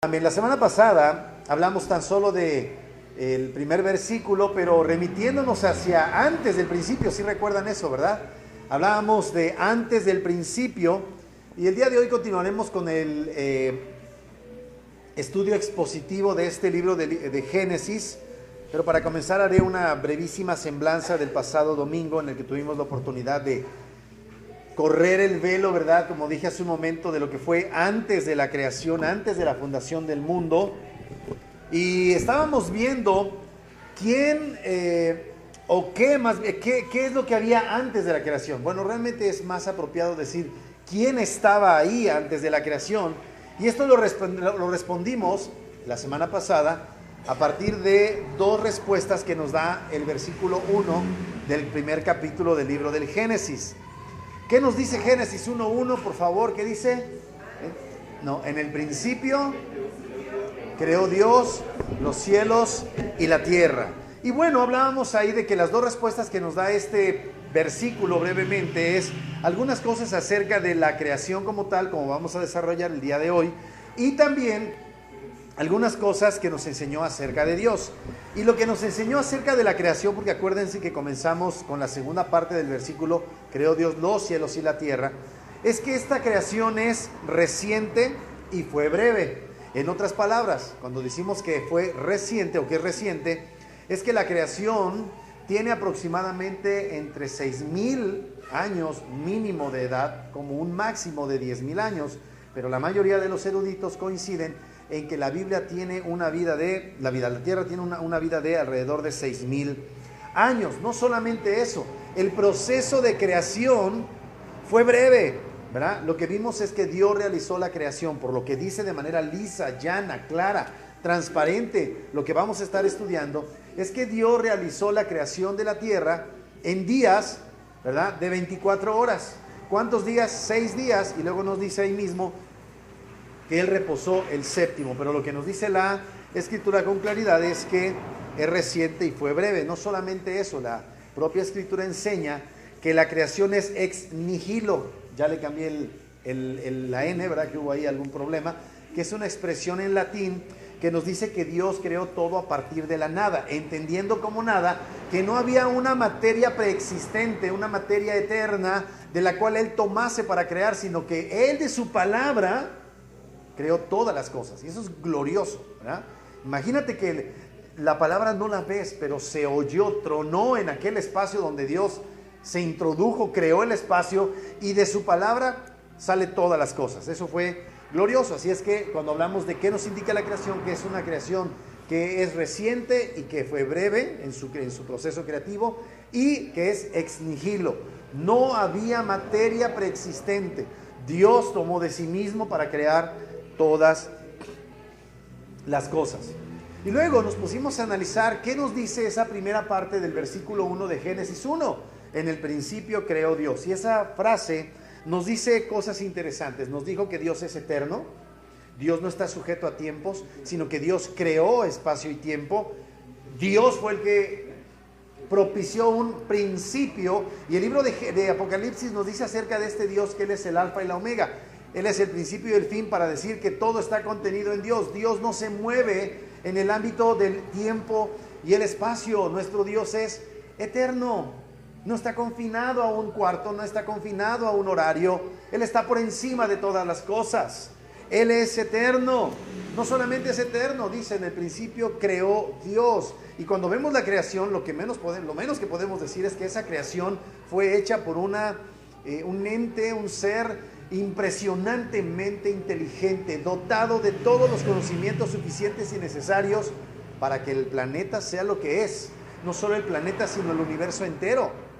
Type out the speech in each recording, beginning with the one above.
Amén. La semana pasada hablamos tan solo de el primer versículo, pero remitiéndonos hacia antes del principio, si recuerdan eso, ¿verdad? Hablábamos de antes del principio y el día de hoy continuaremos con el estudio expositivo de este libro de Génesis, pero para comenzar haré una brevísima semblanza del pasado domingo en el que tuvimos la oportunidad de correr el velo, ¿verdad? Como dije hace un momento, de lo que fue antes de la creación, antes de la fundación del mundo. Y estábamos viendo quién o qué es lo que había antes de la creación. Bueno, realmente es más apropiado decir quién estaba ahí antes de la creación. Y esto lo respondimos la semana pasada a partir de dos respuestas que nos da el versículo 1 del primer capítulo del libro del Génesis. ¿Qué nos dice Génesis 1:1, por favor? ¿Qué dice? No, en el principio creó Dios los cielos y la tierra. Y bueno, hablábamos ahí de que las dos respuestas que nos da este versículo brevemente es algunas cosas acerca de la creación como tal, como vamos a desarrollar el día de hoy, y también algunas cosas que nos enseñó acerca de Dios. Y lo que nos enseñó acerca de la creación, porque acuérdense que comenzamos con la segunda parte del versículo, creó Dios los cielos y la tierra, es que esta creación es reciente y fue breve. En otras palabras, cuando decimos que fue reciente o que es reciente, es que la creación tiene aproximadamente entre 6,000 años mínimo de edad, como un máximo de 10,000 años, pero la mayoría de los eruditos coinciden en que la Biblia tiene una vida de, la Tierra tiene una vida de alrededor de 6,000 años. No solamente eso, el proceso de creación fue breve, ¿verdad? Lo que vimos es que Dios realizó la creación, por lo que dice de manera lisa, llana, clara, transparente. Lo que vamos a estar estudiando es que Dios realizó la creación de la tierra en días, ¿verdad? De 24 horas. ¿Cuántos días? 6 días, y luego nos dice ahí mismo que Él reposó el séptimo, pero lo que nos dice la Escritura con claridad es que es reciente y fue breve. No solamente eso, la propia Escritura enseña que la creación es ex nihilo. Ya le cambié la N, ¿verdad? Que hubo ahí algún problema, que es una expresión en latín que nos dice que Dios creó todo a partir de la nada, entendiendo como nada que no había una materia preexistente, una materia eterna de la cual Él tomase para crear, sino que Él de su palabra creó todas las cosas, y eso es glorioso, ¿verdad? Imagínate que la palabra no la ves, pero se oyó, tronó en aquel espacio donde Dios se introdujo, creó el espacio, y de su palabra sale todas las cosas. Eso fue glorioso. Así es que cuando hablamos de qué nos indica la creación, que es una creación que es reciente y que fue breve en su proceso creativo, y que es ex nihilo, no había materia preexistente. Dios tomó de sí mismo para crear todas las cosas. Y luego nos pusimos a analizar qué nos dice esa primera parte del versículo 1 de Génesis 1. En el principio creó Dios. Y esa frase nos dice cosas interesantes. Nos dijo que Dios es eterno. Dios no está sujeto a tiempos, sino que Dios creó espacio y tiempo. Dios fue el que propició un principio. Y el libro de Apocalipsis nos dice acerca de este Dios que Él es el alfa y la omega. Él es el principio y el fin, para decir que todo está contenido en Dios. Dios no se mueve en el ámbito del tiempo y el espacio. Nuestro Dios es eterno. No está confinado a un cuarto, no está confinado a un horario. Él está por encima de todas las cosas. Él es eterno. No solamente es eterno, dice, en el principio creó Dios. Y cuando vemos la creación, lo menos que podemos decir es que esa creación fue hecha por un ente, un ser impresionantemente inteligente, dotado de todos los conocimientos suficientes y necesarios para que el planeta sea lo que es. No solo el planeta, sino el universo entero.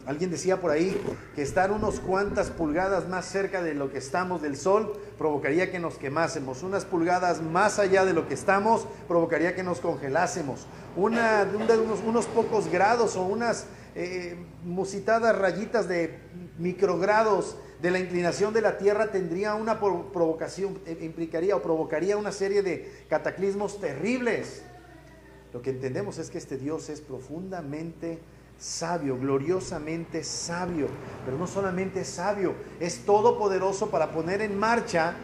Alguien decía por ahí que estar unos cuantas pulgadas más cerca de lo que estamos del Sol provocaría que nos quemásemos. Unas pulgadas más allá de lo que estamos provocaría que nos congelásemos. Unos pocos grados o unas musitadas rayitas de microgrados de la inclinación de la Tierra tendría una provocación, provocaría una serie de cataclismos terribles. Lo que entendemos es que este Dios es profundamente sabio, gloriosamente sabio, pero no solamente sabio, es todopoderoso para poner en marcha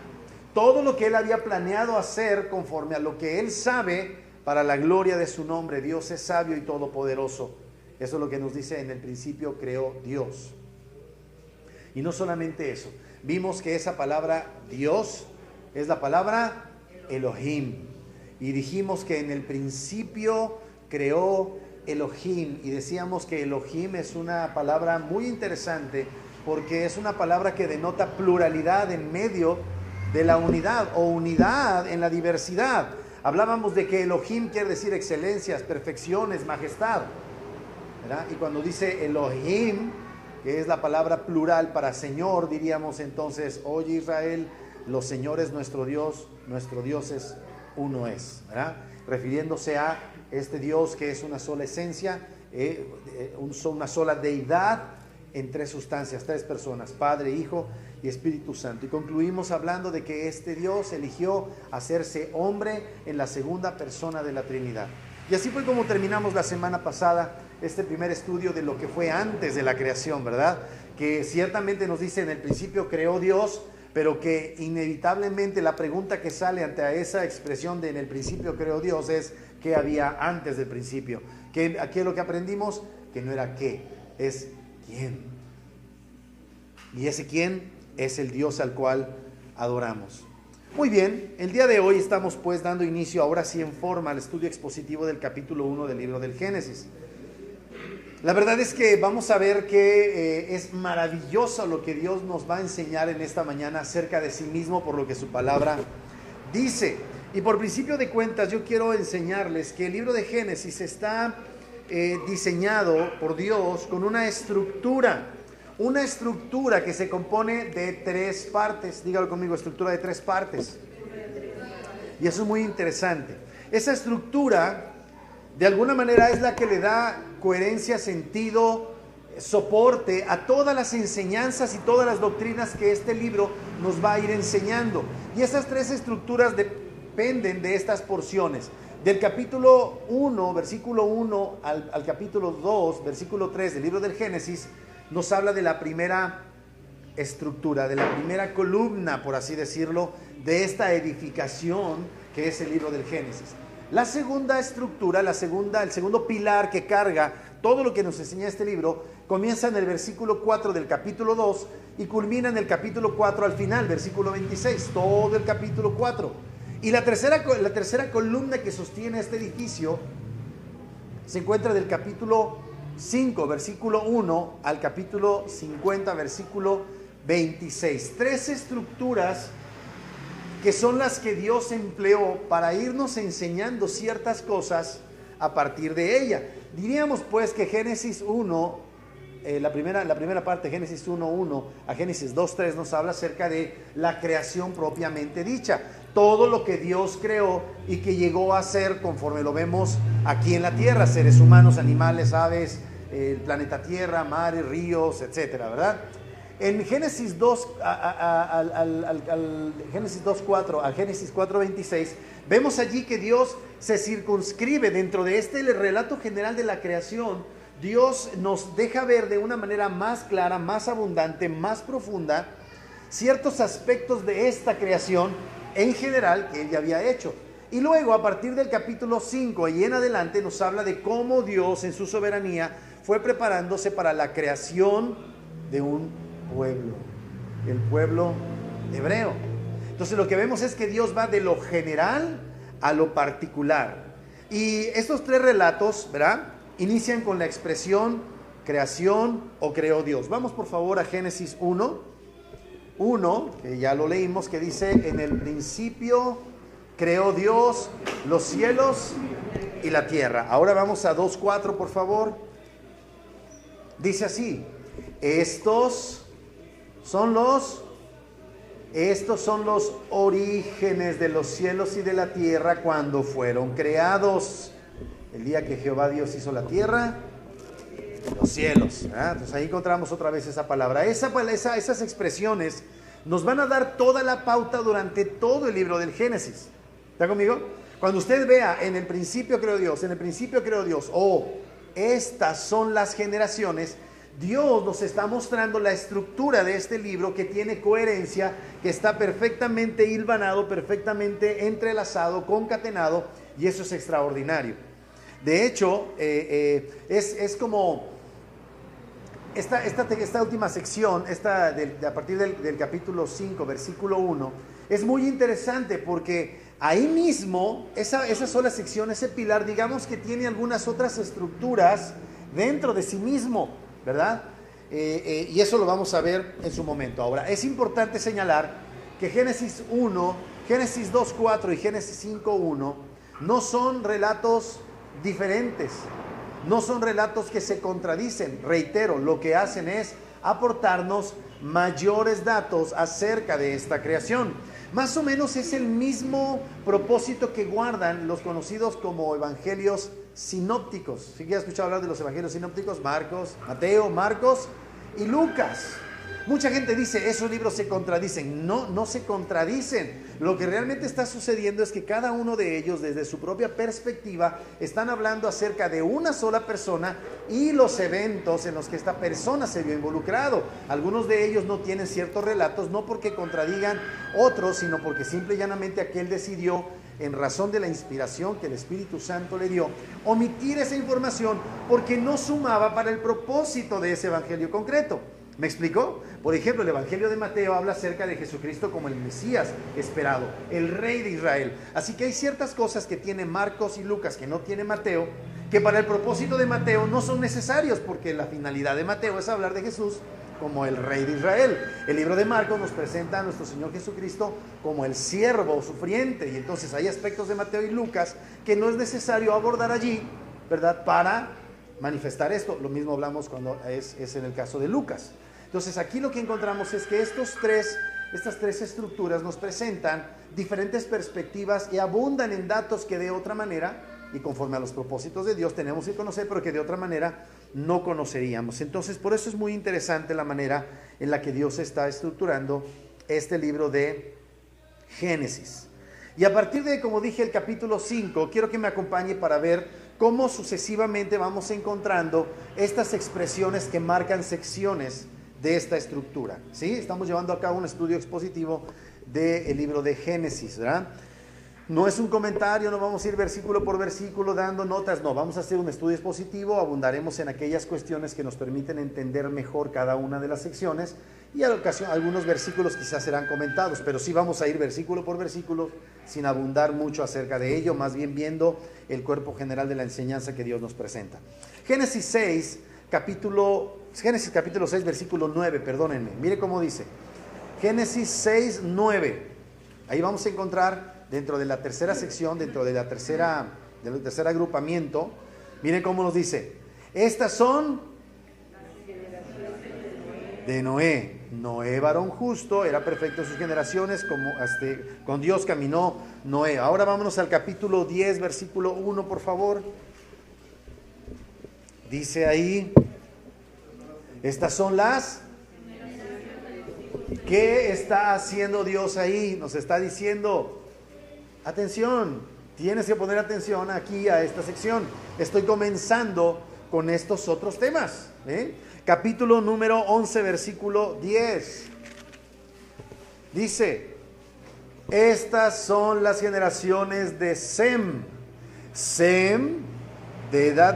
todo lo que Él había planeado hacer conforme a lo que Él sabe para la gloria de su nombre. Dios es sabio y todopoderoso. Eso es lo que nos dice: en el principio creó Dios. Y no solamente eso, vimos que esa palabra Dios es la palabra Elohim. Y dijimos que en el principio creó Elohim. Y decíamos que Elohim es una palabra muy interesante, porque es una palabra que denota pluralidad en medio de la unidad, o unidad en la diversidad. Hablábamos de que Elohim quiere decir excelencias, perfecciones, majestad, ¿verdad? Y cuando dice Elohim, que es la palabra plural para Señor, diríamos entonces: oye Israel, los señores nuestro Dios es uno es, ¿verdad? Refiriéndose a este Dios que es una sola esencia, una sola deidad en tres sustancias, tres personas: Padre, Hijo y Espíritu Santo. Y concluimos hablando de que este Dios eligió hacerse hombre en la segunda persona de la Trinidad. Y así fue como terminamos la semana pasada este primer estudio de lo que fue antes de la creación, ¿verdad? Que ciertamente nos dice: en el principio creó Dios, pero que inevitablemente la pregunta que sale ante esa expresión de en el principio creó Dios es: ¿qué había antes del principio? Que aquí es lo que aprendimos, que no era qué, es quién. Y ese quién es el Dios al cual adoramos. Muy bien, el día de hoy estamos pues dando inicio ahora sí en forma al estudio expositivo del capítulo 1 del libro del Génesis. La verdad es que vamos a ver que es maravilloso lo que Dios nos va a enseñar en esta mañana acerca de sí mismo, por lo que su palabra dice. Y por principio de cuentas yo quiero enseñarles que el libro de Génesis está diseñado por Dios con una estructura que se compone de tres partes. Dígalo conmigo: estructura de tres partes. Y eso es muy interesante. Esa estructura de alguna manera es la que le da coherencia, sentido, soporte a todas las enseñanzas y todas las doctrinas que este libro nos va a ir enseñando. Y esas tres estructuras dependen de estas porciones. Del capítulo 1, versículo 1 al capítulo 2, versículo 3 del libro del Génesis, nos habla de la primera estructura, de la primera columna, por así decirlo, de esta edificación que es el libro del Génesis. La segunda estructura, el segundo pilar que carga todo lo que nos enseña este libro, comienza en el versículo 4 del capítulo 2 y culmina en el capítulo 4 al final, versículo 26, todo el capítulo 4. Y la tercera columna que sostiene este edificio se encuentra del capítulo 5, versículo 1 al capítulo 50, versículo 26. Tres estructuras que son las que Dios empleó para irnos enseñando ciertas cosas a partir de ella. Diríamos pues que Génesis 1, la primera parte, Génesis 1:1 a Génesis 2:3, nos habla acerca de la creación propiamente dicha. Todo lo que Dios creó y que llegó a ser conforme lo vemos aquí en la tierra: seres humanos, animales, aves, el planeta Tierra, mares, ríos, etcétera, ¿verdad? En Génesis 2, Génesis 2:4 al Génesis 4:26, vemos allí que Dios se circunscribe dentro de este relato general de la creación. Dios nos deja ver de una manera más clara, más abundante, más profunda, ciertos aspectos de esta creación en general que Él ya había hecho. Y luego, a partir del capítulo 5 y en adelante, nos habla de cómo Dios en su soberanía fue preparándose para la creación de un pueblo, el pueblo hebreo. Entonces lo que vemos es que Dios va de lo general a lo particular. Y estos tres relatos, ¿verdad?, inician con la expresión creación o creó Dios. Vamos por favor a Génesis 1, que ya lo leímos, que dice: en el principio creó Dios los cielos y la tierra. Ahora vamos a 2:4, por favor. Dice así: estos son los orígenes de los cielos y de la tierra cuando fueron creados. El día que Jehová Dios hizo la tierra y los cielos. Entonces ahí encontramos otra vez esa palabra. Esas expresiones nos van a dar toda la pauta durante todo el libro del Génesis. ¿Está conmigo? Cuando usted vea en el principio creó Dios, en el principio creó Dios, estas son las generaciones, Dios nos está mostrando la estructura de este libro, que tiene coherencia, que está perfectamente hilvanado, perfectamente entrelazado, concatenado, y eso es extraordinario. De hecho, es como esta última sección, a partir del capítulo 5, versículo 1, es muy interesante porque ahí mismo, esa sola sección, ese pilar, digamos que tiene algunas otras estructuras dentro de sí mismo, ¿verdad? Y eso lo vamos a ver en su momento. Ahora, es importante señalar que Génesis 1, Génesis 2:4 y Génesis 5:1 no son relatos diferentes, no son relatos que se contradicen. Reitero, lo que hacen es aportarnos mayores datos acerca de esta creación. Más o menos es el mismo propósito que guardan los conocidos como evangelios sinópticos. ¿Sí que has escuchado hablar de los evangelios sinópticos? Mateo, Marcos y Lucas. Mucha gente dice, esos libros se contradicen. No, no se contradicen. Lo que realmente está sucediendo es que cada uno de ellos, desde su propia perspectiva, están hablando acerca de una sola persona y los eventos en los que esta persona se vio involucrado. Algunos de ellos no tienen ciertos relatos, no porque contradigan otros, sino porque simple y llanamente aquel decidió, en razón de la inspiración que el Espíritu Santo le dio, omitir esa información porque no sumaba para el propósito de ese evangelio concreto. ¿Me explicó? Por ejemplo, el Evangelio de Mateo habla acerca de Jesucristo como el Mesías esperado, el Rey de Israel. Así que hay ciertas cosas que tiene Marcos y Lucas que no tiene Mateo, que para el propósito de Mateo no son necesarios, porque la finalidad de Mateo es hablar de Jesús como el Rey de Israel. El libro de Marcos nos presenta a nuestro Señor Jesucristo como el siervo sufriente, y entonces hay aspectos de Mateo y Lucas que no es necesario abordar allí, ¿verdad?, para manifestar esto. Lo mismo hablamos cuando es en el caso de Lucas. Entonces aquí lo que encontramos es que estas tres estructuras nos presentan diferentes perspectivas y abundan en datos que de otra manera, y conforme a los propósitos de Dios, tenemos que conocer, pero que de otra manera no conoceríamos. Entonces, por eso es muy interesante la manera en la que Dios está estructurando este libro de Génesis. Y a partir de, como dije, el capítulo 5, quiero que me acompañe para ver cómo sucesivamente vamos encontrando estas expresiones que marcan secciones de esta estructura, ¿sí? Estamos llevando a cabo un estudio expositivo del libro de Génesis, ¿verdad? No es un comentario, no vamos a ir versículo por versículo dando notas, no, vamos a hacer un estudio expositivo, abundaremos en aquellas cuestiones que nos permiten entender mejor cada una de las secciones, y a la ocasión algunos versículos quizás serán comentados, pero sí vamos a ir versículo por versículo sin abundar mucho acerca de ello, más bien viendo el cuerpo general de la enseñanza que Dios nos presenta. Génesis capítulo 6, versículo 9, perdónenme, mire cómo dice. Génesis 6, 9. Ahí vamos a encontrar dentro de la tercera sección, dentro de del tercer agrupamiento, miren cómo nos dice. Estas son de Noé. Noé, varón justo, era perfecto en sus generaciones, con Dios caminó Noé. Ahora vámonos al capítulo 10, versículo 1, por favor. Dice ahí, estas son las... ¿Qué está haciendo Dios ahí? Nos está diciendo, atención, tienes que poner atención aquí a esta sección. Estoy comenzando con estos otros temas. Capítulo número 11, versículo 10. Dice, estas son las generaciones de Sem. Sem de edad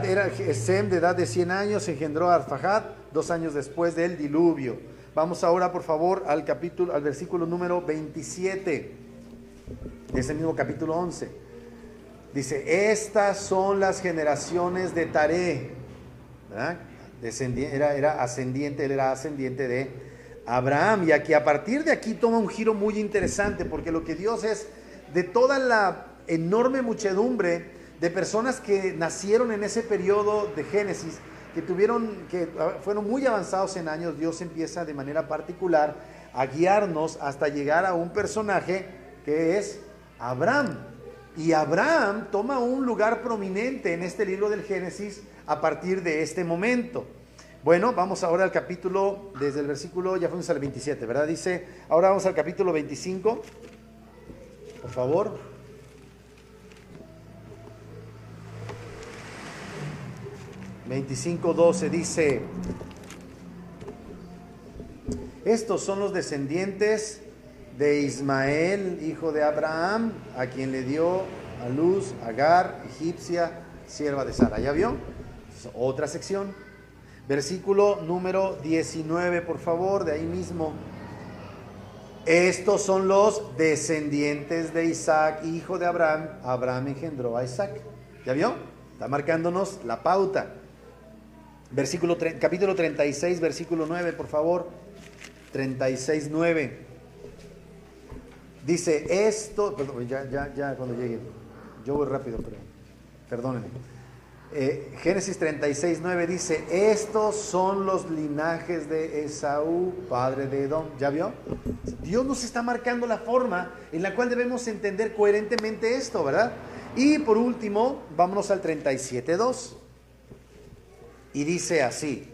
de 100 años engendró a Arfaxad 2 años después del diluvio. Vamos ahora, por favor, al versículo número 27 de ese mismo capítulo 11. Dice, estas son las generaciones de Taré, ¿verdad? Él era ascendiente de Abraham. Y aquí, a partir de aquí, toma un giro muy interesante, porque lo que Dios es, de toda la enorme muchedumbre de personas que nacieron en ese periodo de Génesis, que fueron muy avanzados en años, Dios empieza de manera particular a guiarnos hasta llegar a un personaje que es Abraham. Y Abraham toma un lugar prominente en este libro del Génesis a partir de este momento. Bueno, vamos ahora al capítulo, desde el versículo, ya fuimos al 27, ¿verdad? Dice, ahora vamos al capítulo 25, por favor. ...25:12 dice... Estos son los descendientes de Ismael, hijo de Abraham, a quien le dio a luz Agar, egipcia, sierva de Sara. ¿Ya vio? Otra sección. Versículo número 19, por favor, de ahí mismo. Estos son los descendientes de Isaac, hijo de Abraham. Abraham engendró a Isaac. ¿Ya vio? Está marcándonos la pauta. Capítulo 36, versículo 9, por favor. 36, 9. Dice esto, perdón, ya cuando llegue. Yo voy rápido, pero perdónenme. Génesis 36, 9 dice, estos son los linajes de Esaú, padre de Edom. ¿Ya vio? Dios nos está marcando la forma en la cual debemos entender coherentemente esto, ¿verdad? Y por último, vámonos al 37, 2. Y dice así,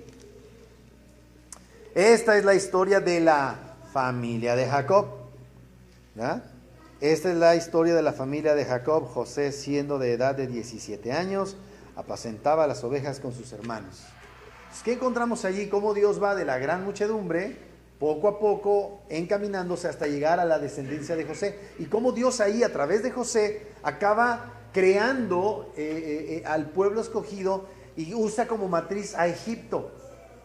esta es la historia de la familia de Jacob, ¿ya? Esta es la historia de la familia de Jacob. José, siendo de edad de 17 años, apacentaba las ovejas con sus hermanos. Entonces, ¿qué encontramos allí? Cómo Dios va de la gran muchedumbre, poco a poco, encaminándose hasta llegar a la descendencia de José. Y cómo Dios ahí, a través de José, acaba creando al pueblo escogido y usa como matriz a Egipto.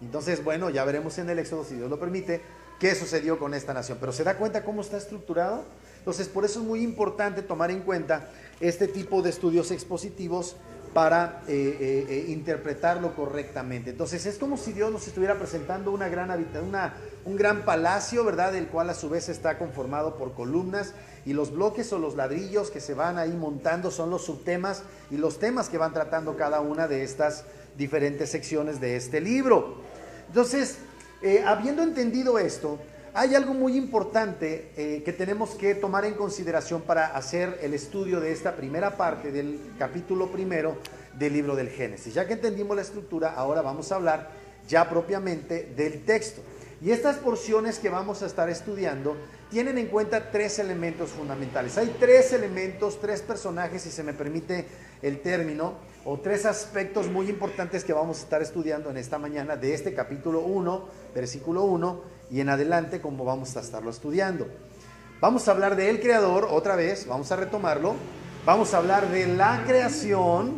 Entonces, bueno, ya veremos en el Éxodo, si Dios lo permite, qué sucedió con esta nación. Pero ¿se da cuenta cómo está estructurado? Entonces, por eso es muy importante tomar en cuenta este tipo de estudios expositivos para interpretarlo correctamente. Entonces, es como si Dios nos estuviera presentando un gran palacio, ¿verdad? El cual a su vez está conformado por columnas, y los bloques o los ladrillos que se van ahí montando son los subtemas y los temas que van tratando cada una de estas diferentes secciones de este libro. Entonces, habiendo entendido esto, hay algo muy importante que tenemos que tomar en consideración para hacer el estudio de esta primera parte del capítulo primero del libro del Génesis. Ya que entendimos la estructura, ahora vamos a hablar ya propiamente del texto. Y estas porciones que vamos a estar estudiando tienen en cuenta tres elementos fundamentales. Hay tres elementos, tres personajes, si se me permite el término, o tres aspectos muy importantes que vamos a estar estudiando en esta mañana de este capítulo 1, versículo 1, y en adelante como vamos a estarlo estudiando. Vamos a hablar del Creador, otra vez, vamos a retomarlo. Vamos a hablar de la creación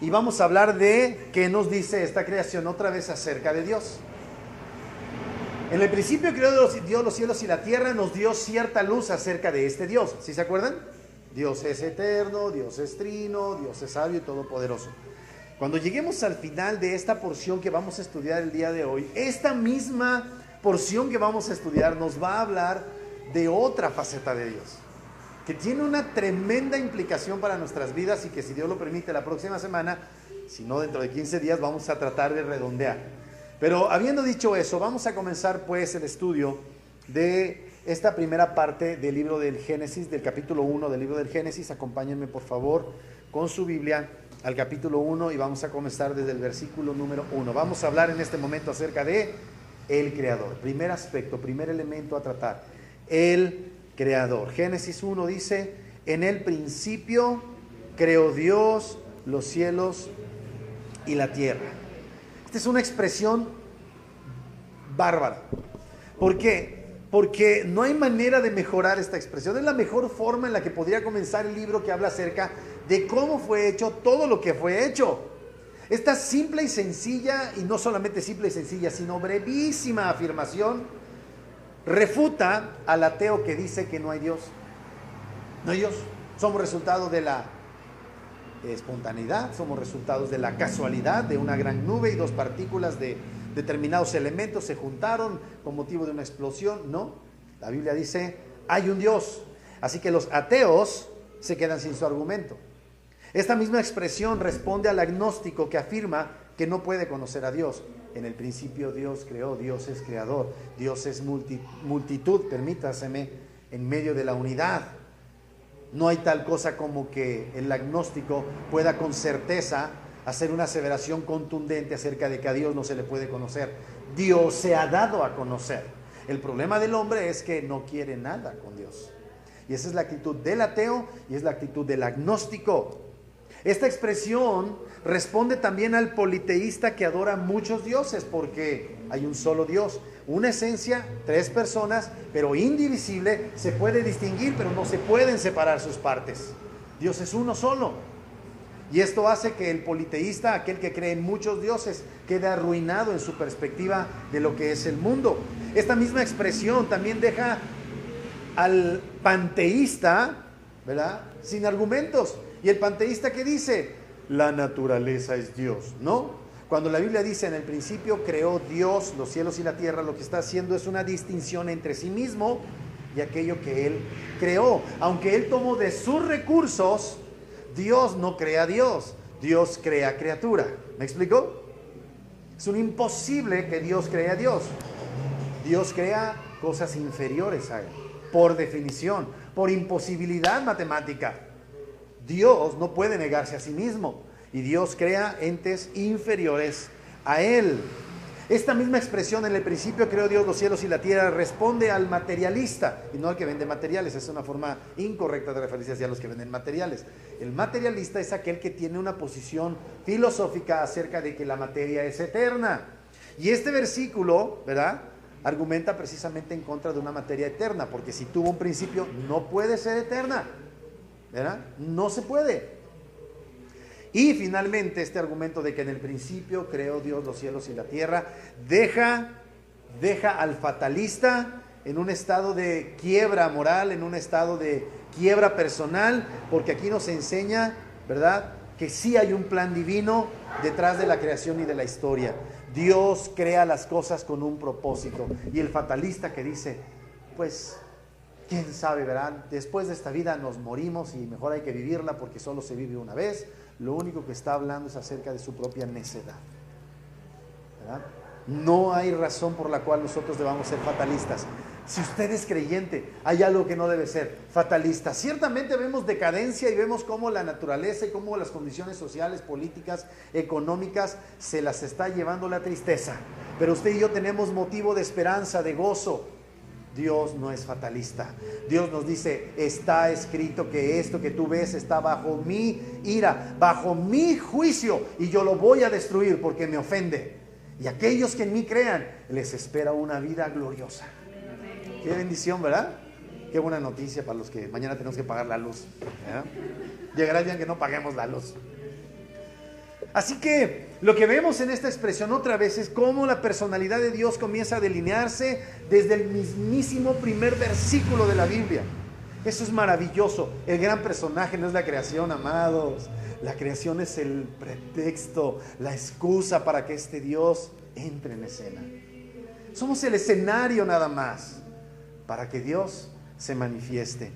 y vamos a hablar de qué nos dice esta creación otra vez acerca de Dios. En el principio creó Dios los cielos y la tierra, nos dio cierta luz acerca de este Dios. ¿Sí se acuerdan? Dios es eterno, Dios es trino, Dios es sabio y todopoderoso. Cuando lleguemos al final de esta porción que vamos a estudiar el día de hoy, esta misma porción que vamos a estudiar nos va a hablar de otra faceta de Dios, que tiene una tremenda implicación para nuestras vidas y que, si Dios lo permite, la próxima semana, si no dentro de 15 días, vamos a tratar de redondear. Pero habiendo dicho eso, vamos a comenzar pues el estudio de esta primera parte del libro del Génesis, del capítulo 1 del libro del Génesis. Acompáñenme por favor con su Biblia al capítulo 1 y vamos a comenzar desde el versículo número 1. Vamos a hablar en este momento acerca de el Creador. Primer aspecto, primer elemento a tratar, el Creador. Génesis 1 dice, en el principio creó Dios los cielos y la tierra. Esta es una expresión bárbara. ¿Por qué? Porque no hay manera de mejorar esta expresión. Es la mejor forma en la que podría comenzar el libro que habla acerca de cómo fue hecho todo lo que fue hecho. Esta simple y sencilla, y no solamente simple y sencilla, sino brevísima afirmación, refuta al ateo que dice que no hay Dios. No hay Dios. Somos resultado de la espontaneidad, somos resultados de la casualidad, de una gran nube y dos partículas de determinados elementos se juntaron con motivo de una explosión. No, la Biblia dice, hay un Dios. Así que los ateos se quedan sin su argumento. Esta misma expresión responde al agnóstico que afirma que no puede conocer a Dios. En el principio Dios creó, Dios es creador, Dios es multitud, permítaseme, en medio de la unidad. No hay tal cosa como que el agnóstico pueda con certeza hacer una aseveración contundente acerca de que a Dios no se le puede conocer. Dios se ha dado a conocer. El problema del hombre es que no quiere nada con Dios. Y esa es la actitud del ateo y es la actitud del agnóstico. Esta expresión responde también al politeísta que adora muchos dioses, porque hay un solo Dios. una esencia, tres personas, pero indivisible, se puede distinguir, pero no se pueden separar sus partes. Dios es uno solo. Y esto hace que el politeísta, aquel que cree en muchos dioses, quede arruinado en su perspectiva de lo que es el mundo. Esta misma expresión también deja al panteísta, ¿verdad?, sin argumentos. ¿Y el panteísta qué dice? La naturaleza es Dios, ¿no? Cuando la Biblia dice en el principio creó Dios los cielos y la tierra, lo que está haciendo es una distinción entre sí mismo y aquello que Él creó. Aunque Él tomó de sus recursos, Dios no crea a Dios, Dios crea criatura. ¿Me explico? Es un imposible que Dios crea a Dios. Dios crea cosas inferiores a Él, por definición, por imposibilidad matemática. Dios no puede negarse a sí mismo y Dios crea entes inferiores a Él. Esta misma expresión, en el principio creó Dios los cielos y la tierra, responde al materialista y no al que vende materiales. Es una forma incorrecta de referirse hacia los que venden materiales. El materialista es aquel que tiene una posición filosófica acerca de que la materia es eterna. Y este versículo, ¿verdad?, argumenta precisamente en contra de una materia eterna, porque si tuvo un principio no puede ser eterna, ¿verdad? No se puede. Y finalmente este argumento de que en el principio creó Dios los cielos y la tierra deja al fatalista en un estado de quiebra moral, en un estado de quiebra personal, porque aquí nos enseña, ¿verdad?, que sí hay un plan divino detrás de la creación y de la historia. Dios crea las cosas con un propósito. Y el fatalista que dice, pues, quién sabe, ¿verdad? Después de esta vida nos morimos y mejor hay que vivirla porque solo se vive una vez. Lo único que está hablando es acerca de su propia necedad, ¿verdad? No hay razón por la cual nosotros debamos ser fatalistas. Si usted es creyente, hay algo que no debe ser fatalista. Ciertamente vemos decadencia y vemos cómo la naturaleza y cómo las condiciones sociales, políticas, económicas se las está llevando la tristeza. Pero usted y yo tenemos motivo de esperanza, de gozo. Dios no es fatalista. Dios nos dice, está escrito que esto que tú ves está bajo mi ira, bajo mi juicio, y yo lo voy a destruir porque me ofende. Y aquellos que en mí crean, les espera una vida gloriosa. Qué bendición, ¿verdad? Qué buena noticia para los que mañana tenemos que pagar la luz, ¿verdad? Llegará el día en que no paguemos la luz. Así que lo que vemos en esta expresión otra vez es cómo la personalidad de Dios comienza a delinearse desde el mismísimo primer versículo de la Biblia. Eso es maravilloso. El gran personaje no es la creación, amados. La creación es el pretexto, la excusa para que este Dios entre en escena. Somos el escenario nada más para que Dios se manifieste.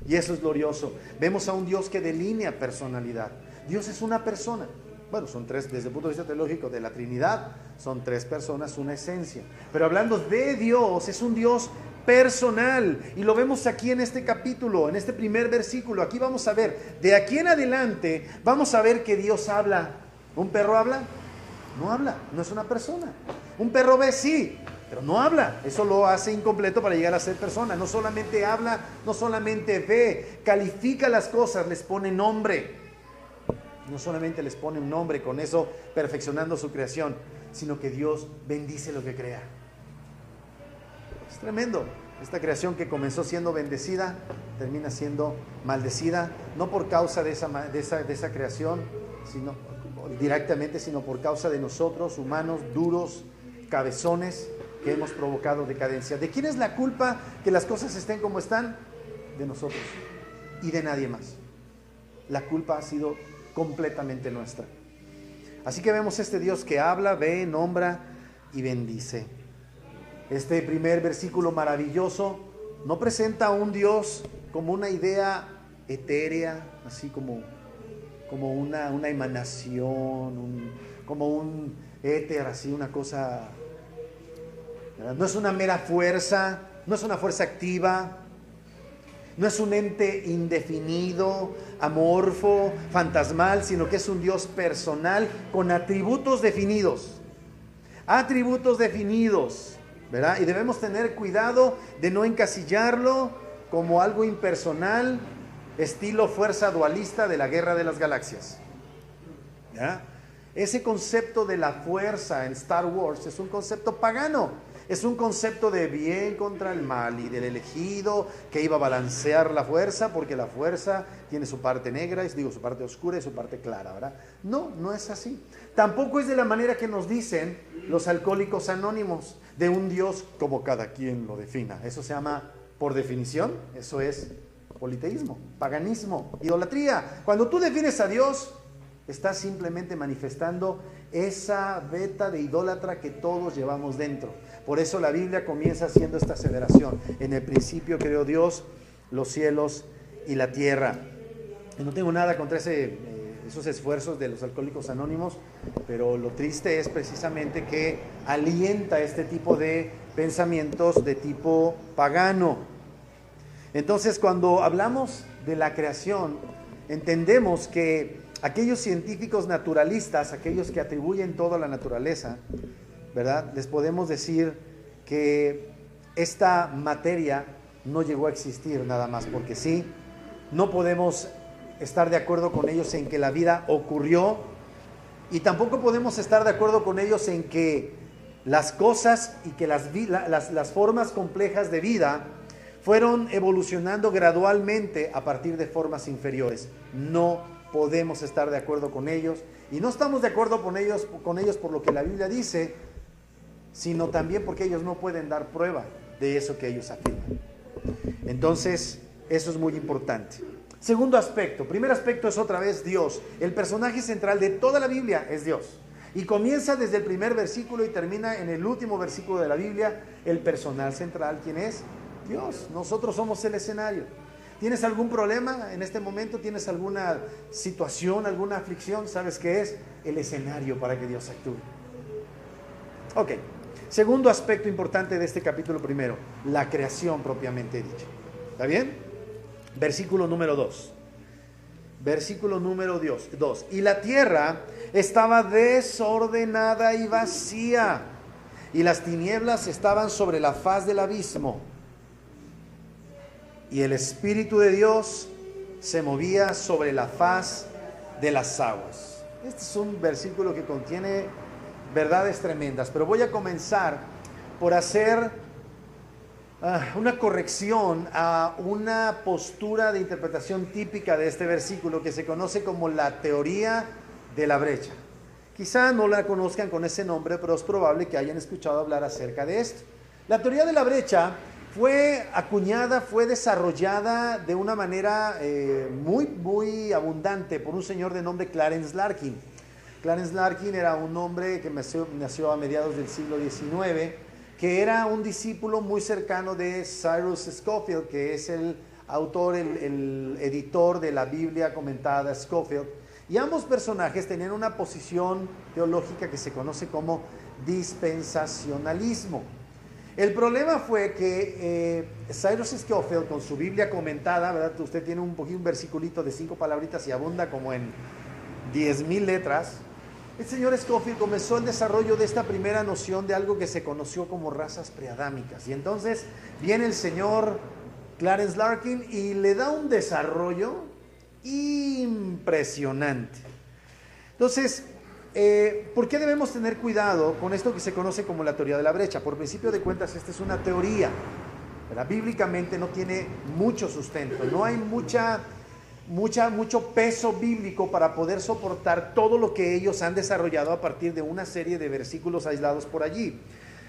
Y eso es glorioso. Vemos a un Dios que delinea personalidad. Dios es una persona. Bueno, son tres, desde el punto de vista teológico de la Trinidad, son tres personas, una esencia. Pero hablando de Dios, es un Dios personal. Y lo vemos aquí en este capítulo, en este primer versículo. Aquí vamos a ver, de aquí en adelante, vamos a ver que Dios habla. ¿Un perro habla? No habla, no es una persona. Un perro ve, sí, pero no habla. Eso lo hace incompleto para llegar a ser persona. No solamente habla, no solamente ve, califica las cosas, les pone nombre. No solamente les pone un nombre, con eso perfeccionando su creación, sino que Dios bendice lo que crea. Es tremendo. Esta creación que comenzó siendo bendecida, termina siendo maldecida, no por causa de esa creación, sino directamente, sino por causa de nosotros, humanos, duros, cabezones, que hemos provocado decadencia. ¿De quién es la culpa que las cosas estén como están? De nosotros y de nadie más. La culpa ha sido completamente nuestra. Así que vemos este Dios que habla, ve, nombra y bendice. Este primer versículo maravilloso no presenta a un Dios como una idea etérea, así como una emanación, como un éter, así una cosa. No es una mera fuerza, no es una fuerza activa, no es un ente indefinido, amorfo, fantasmal, sino que es un Dios personal con atributos definidos. Atributos definidos, ¿verdad? Y debemos tener cuidado de no encasillarlo como algo impersonal, estilo fuerza dualista de la Guerra de las Galaxias. ¿Ya? Ese concepto de la fuerza en Star Wars es un concepto pagano Es un concepto de bien contra el mal y del elegido que iba a balancear la fuerza, porque la fuerza tiene su parte negra, su parte oscura y su parte clara, ¿verdad? No, no es así. Tampoco es de la manera que nos dicen los alcohólicos anónimos, de un Dios como cada quien lo defina. Eso se llama, por definición, eso es politeísmo, paganismo, idolatría. Cuando tú defines a Dios, estás simplemente manifestando esa veta de idólatra que todos llevamos dentro. Por eso la Biblia comienza haciendo esta aseveración. En el principio creó Dios los cielos y la tierra. Y no tengo nada contra esos esfuerzos de los alcohólicos anónimos, pero lo triste es precisamente que alienta este tipo de pensamientos de tipo pagano. Entonces, cuando hablamos de la creación, entendemos que aquellos científicos naturalistas, aquellos que atribuyen todo a la naturaleza, ¿verdad? Les podemos decir que esta materia no llegó a existir nada más porque sí. No podemos estar de acuerdo con ellos en que la vida ocurrió, y tampoco podemos estar de acuerdo con ellos en que las cosas y que las formas complejas de vida fueron evolucionando gradualmente a partir de formas inferiores. No podemos estar de acuerdo con ellos, y no estamos de acuerdo con ellos por lo que la Biblia dice, sino también porque ellos no pueden dar prueba de eso que ellos afirman. Entonces, eso es muy importante. Segundo aspecto. Primer aspecto es otra vez Dios. El personaje central de toda la Biblia es Dios. Y comienza desde el primer versículo y termina en el último versículo de la Biblia. El personal central, ¿quién es? Dios. Nosotros somos el escenario. ¿Tienes algún problema en este momento? ¿Tienes alguna situación, alguna aflicción? ¿Sabes qué es? El escenario para que Dios actúe. Ok. Segundo aspecto importante de este capítulo primero, la creación propiamente dicha. ¿Está bien? Versículo número 2. Versículo número 2. Y la tierra estaba desordenada y vacía, y las tinieblas estaban sobre la faz del abismo, y el Espíritu de Dios se movía sobre la faz de las aguas. Este es un versículo que contiene verdades tremendas, pero voy a comenzar por hacer una corrección a una postura de interpretación típica de este versículo que se conoce como la teoría de la brecha. Quizá no la conozcan con ese nombre, pero es probable que hayan escuchado hablar acerca de esto. La teoría de la brecha fue acuñada, fue desarrollada de una manera muy abundante por un señor de nombre Clarence Larkin. Clarence Larkin era un hombre que nació a mediados del siglo XIX, que era un discípulo muy cercano de Cyrus Scofield, que es el autor, el editor de la Biblia comentada Scofield. Y ambos personajes tenían una posición teológica que se conoce como dispensacionalismo. El problema fue que Cyrus Scofield, con su Biblia comentada, ¿verdad? Usted tiene un versiculito de 5 palabritas y abunda como en 10,000 letras. El señor Scofield comenzó el desarrollo de esta primera noción de algo que se conoció como razas preadámicas. Y entonces viene el señor Clarence Larkin y le da un desarrollo impresionante. Entonces, ¿por qué debemos tener cuidado con esto que se conoce como la teoría de la brecha? Por principio de cuentas, esta es una teoría, ¿verdad? Bíblicamente no tiene mucho sustento, no hay mucho peso bíblico para poder soportar todo lo que ellos han desarrollado a partir de una serie de versículos aislados por allí.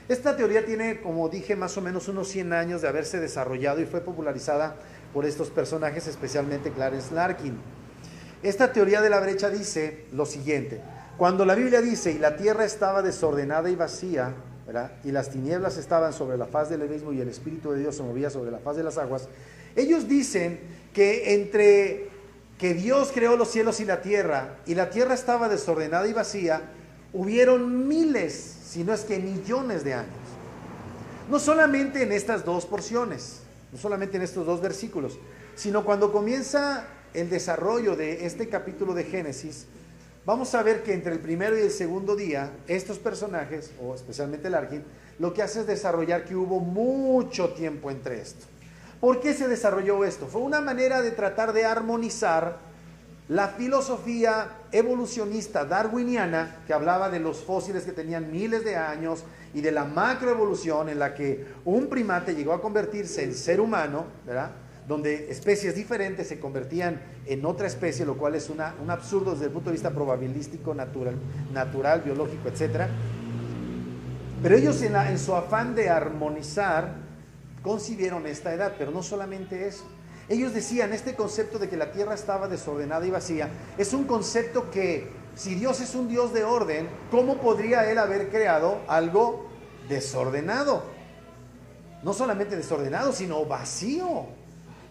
Esta teoría tiene, como dije, más o menos unos 100 años de haberse desarrollado y fue popularizada por estos personajes, especialmente Clarence Larkin. Esta teoría de la brecha dice lo siguiente: cuando la Biblia dice, y la tierra estaba desordenada y vacía, ¿verdad? Y las tinieblas estaban sobre la faz del abismo y el Espíritu de Dios se movía sobre la faz de las aguas, ellos dicen que entre que Dios creó los cielos y la tierra estaba desordenada y vacía, hubieron miles, si no es que millones de años. No solamente en estas dos porciones, no solamente en estos dos versículos, sino cuando comienza el desarrollo de este capítulo de Génesis, vamos a ver que entre el primero y el segundo día, estos personajes, o especialmente Larkin, lo que hace es desarrollar que hubo mucho tiempo entre esto. ¿Por qué se desarrolló esto? Fue una manera de tratar de armonizar La filosofía evolucionista darwiniana, que hablaba de los fósiles que tenían miles de años y de la macroevolución en la que un primate llegó a convertirse en ser humano, ¿verdad?, donde especies diferentes se convertían en otra especie, lo cual es un absurdo desde el punto de vista probabilístico, natural, biológico, etc. Pero ellos en su afán de armonizar concibieron esta edad, pero no solamente eso. Ellos decían, este concepto de que la tierra estaba desordenada y vacía, es un concepto que, si Dios es un Dios de orden, ¿cómo podría Él haber creado algo desordenado? No solamente desordenado, sino vacío.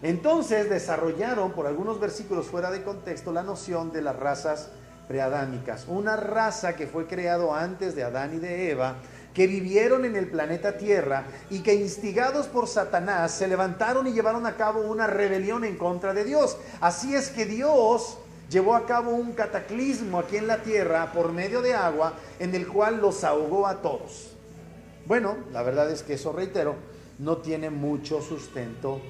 Entonces desarrollaron, por algunos versículos fuera de contexto, la noción de las razas preadámicas. Una raza que fue creado antes de Adán y de Eva, que vivieron en el planeta Tierra y que, instigados por Satanás, se levantaron y llevaron a cabo una rebelión en contra de Dios. Así es que Dios llevó a cabo un cataclismo aquí en la tierra por medio de agua, en el cual los ahogó a todos. Bueno, la verdad es que eso, reitero, no tiene mucho sustento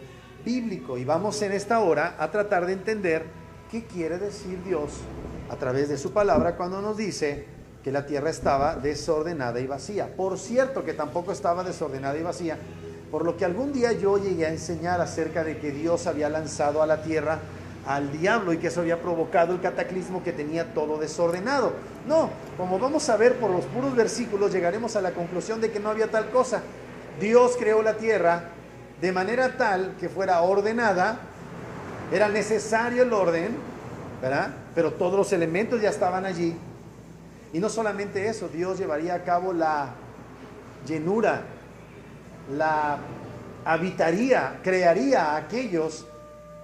bíblico, y vamos en esta hora a tratar de entender qué quiere decir Dios a través de su palabra cuando nos dice que la tierra estaba desordenada y vacía. Por cierto, que tampoco estaba desordenada y vacía, por lo que algún día yo llegué a enseñar acerca de que Dios había lanzado a la tierra al diablo y que eso había provocado el cataclismo que tenía todo desordenado. No, como vamos a ver por los puros versículos, llegaremos a la conclusión de que no había tal cosa. Dios creó la tierra de manera tal que fuera ordenada, era necesario el orden, ¿verdad?, pero todos los elementos ya estaban allí. Y no solamente eso, Dios llevaría a cabo la llenura, crearía a aquellos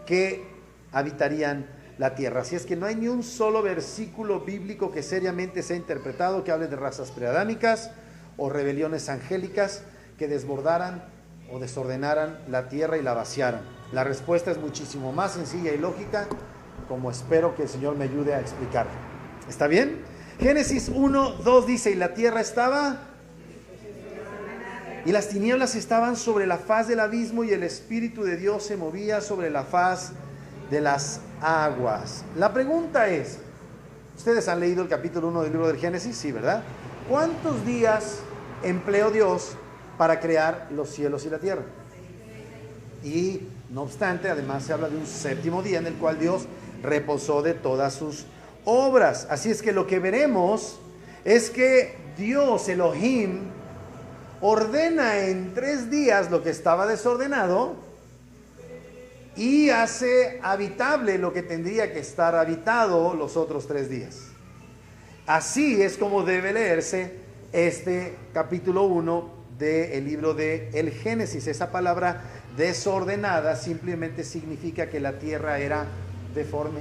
que habitarían la tierra. Así es que no hay ni un solo versículo bíblico que seriamente sea interpretado que hable de razas preadámicas o rebeliones angélicas que desbordaran o desordenaran la tierra y la vaciaran. La respuesta es muchísimo más sencilla y lógica, como espero que el Señor me ayude a explicar. ¿Está bien? Génesis 1:2 dice, y la tierra estaba, y las tinieblas estaban sobre la faz del abismo, y el Espíritu de Dios se movía sobre la faz de las aguas. La pregunta es, ¿ustedes han leído el capítulo 1 del libro del Génesis? Sí, ¿verdad? ¿Cuántos días empleó Dios para crear los cielos y la tierra? Y no obstante, además se habla de un séptimo día en el cual Dios reposó de todas sus obras. Así es que lo que veremos es que Dios, Elohim, ordena en 3 días lo que estaba desordenado y hace habitable lo que tendría que estar habitado los otros 3 días. Así es como debe leerse este capítulo 1 del libro de el Génesis. Esa palabra desordenada simplemente significa que la tierra era deforme.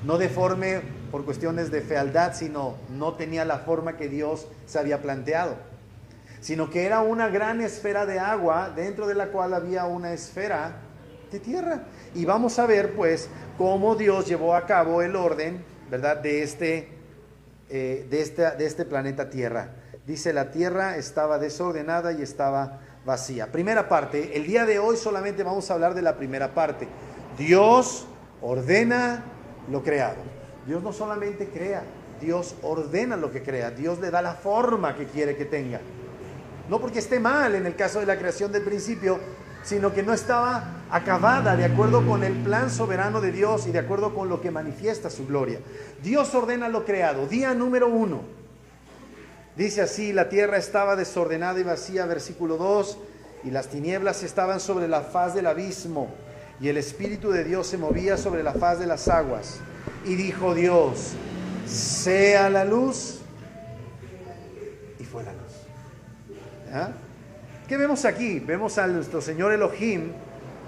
No deforme por cuestiones de fealdad, sino no tenía la forma que Dios se había planteado, sino que era una gran esfera de agua dentro de la cual había una esfera de tierra. Y vamos a ver pues cómo Dios llevó a cabo el orden, ¿verdad?, de este planeta Tierra. Dice, la tierra estaba desordenada y estaba vacía. Primera parte, el día de hoy solamente vamos a hablar de la primera parte. Dios ordena lo creado. Dios no solamente crea, Dios ordena lo que crea. Dios le da la forma que quiere que tenga. No porque esté mal en el caso de la creación del principio, sino que no estaba acabada de acuerdo con el plan soberano de Dios y de acuerdo con lo que manifiesta su gloria. Dios ordena lo creado. Día número 1. Dice así, la tierra estaba desordenada y vacía, versículo 2, y las tinieblas estaban sobre la faz del abismo, y el Espíritu de Dios se movía sobre la faz de las aguas. Y dijo Dios, sea la luz, y fue la luz. ¿Ah? ¿Qué vemos aquí? Vemos a nuestro Señor Elohim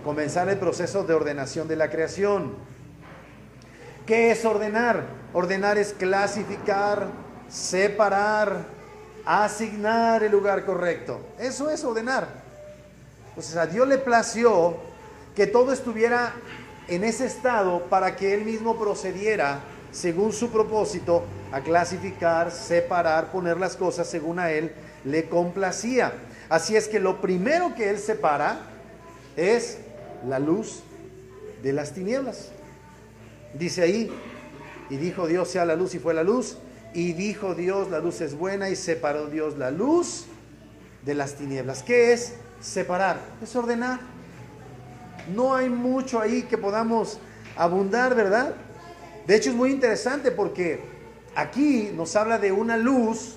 comenzar el proceso de ordenación de la creación. ¿Qué es ordenar? Ordenar es clasificar, separar, asignar el lugar correcto. Eso es ordenar. Entonces a Dios le plació que todo estuviera en ese estado para que Él mismo procediera según su propósito a clasificar, separar, poner las cosas según a Él le complacía. Así es que lo primero que Él separa es la luz de las tinieblas. Dice ahí, Y dijo Dios, sea la luz, y fue la luz. Y dijo Dios, la luz es buena, y separó Dios la luz de las tinieblas. ¿Qué es separar? Es ordenar. No hay mucho ahí que podamos abundar, ¿verdad? De hecho es muy interesante porque aquí nos habla de una luz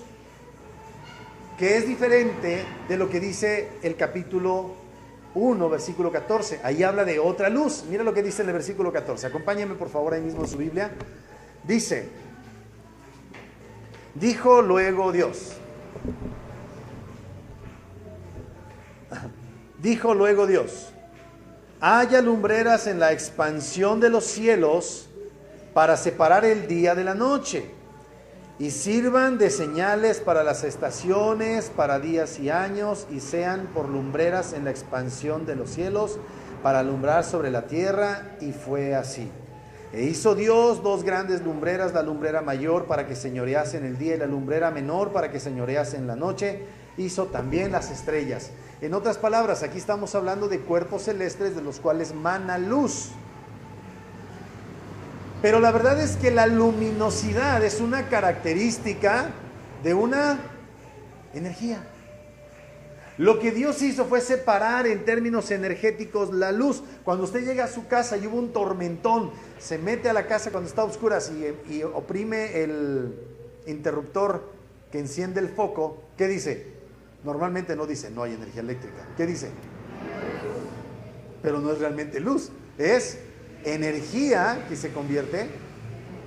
que es diferente de lo que dice el capítulo 1, versículo 14. Ahí habla de otra luz. Mira lo que dice en el versículo 14. Acompáñenme por favor ahí mismo en su Biblia. Dice, dijo luego Dios. Dijo luego Dios, haya lumbreras en la expansión de los cielos para separar el día de la noche, y sirvan de señales para las estaciones, para días y años, y sean por lumbreras en la expansión de los cielos, para alumbrar sobre la tierra. Y fue así. E hizo Dios dos grandes lumbreras, la lumbrera mayor para que señorease en el día, y la lumbrera menor para que señorease en la noche. Hizo también las estrellas. En otras palabras, aquí estamos hablando de cuerpos celestes de los cuales mana luz. Pero la verdad es que la luminosidad es una característica de una energía. Lo que Dios hizo fue separar en términos energéticos la luz. Cuando usted llega a su casa y hubo un tormentón, se mete a la casa cuando está a oscuras y oprime el interruptor que enciende el foco, ¿qué dice? Normalmente no dice, no hay energía eléctrica. ¿Qué dice? Pero no es realmente luz, es energía que se convierte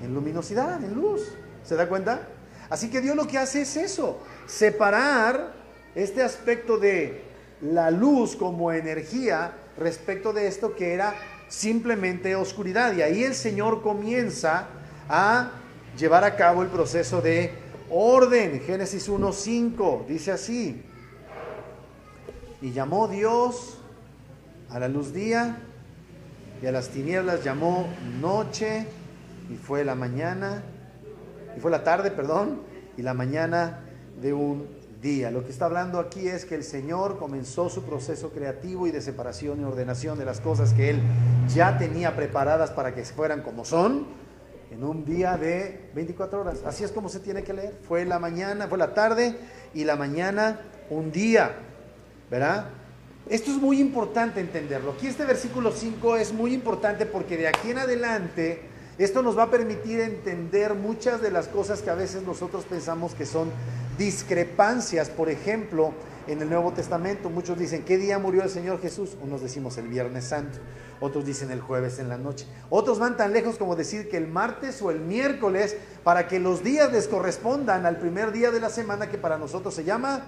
en luminosidad, en luz. ¿Se da cuenta? Así que Dios lo que hace es eso, separar este aspecto de la luz como energía respecto de esto que era simplemente oscuridad. Y ahí el Señor comienza a llevar a cabo el proceso de orden. Génesis 1:5 dice así: y llamó Dios a la luz día, y a las tinieblas llamó noche, y fue la tarde, y la mañana de un día. Lo que está hablando aquí es que el Señor comenzó su proceso creativo y de separación y ordenación de las cosas que Él ya tenía preparadas para que fueran como son, en un día de 24 horas. Así es como se tiene que leer. Fue la mañana, fue la tarde, y la mañana un día, ¿verdad? Esto es muy importante entenderlo. Aquí este versículo 5 es muy importante porque de aquí en adelante esto nos va a permitir entender muchas de las cosas que a veces nosotros pensamos que son discrepancias. Por ejemplo, en el Nuevo Testamento muchos dicen, ¿qué día murió el Señor Jesús? Unos decimos el Viernes Santo, otros dicen el jueves en la noche, otros van tan lejos como decir que el martes o el miércoles, para que los días les correspondan al primer día de la semana, que para nosotros se llama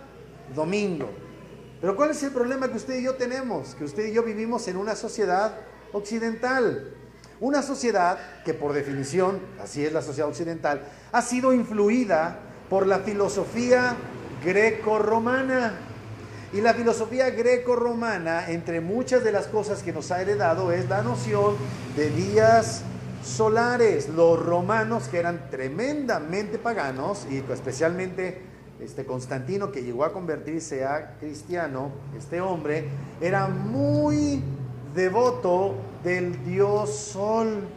domingo. Pero ¿cuál es el problema que usted y yo tenemos? Que usted y yo vivimos en una sociedad occidental. Una sociedad que por definición, así es la sociedad occidental, ha sido influida por la filosofía greco-romana. Y la filosofía greco-romana, entre muchas de las cosas que nos ha heredado, es la noción de días solares. Los romanos, que eran tremendamente paganos, y especialmente Constantino, que llegó a convertirse a cristiano, este hombre era muy devoto del dios Sol.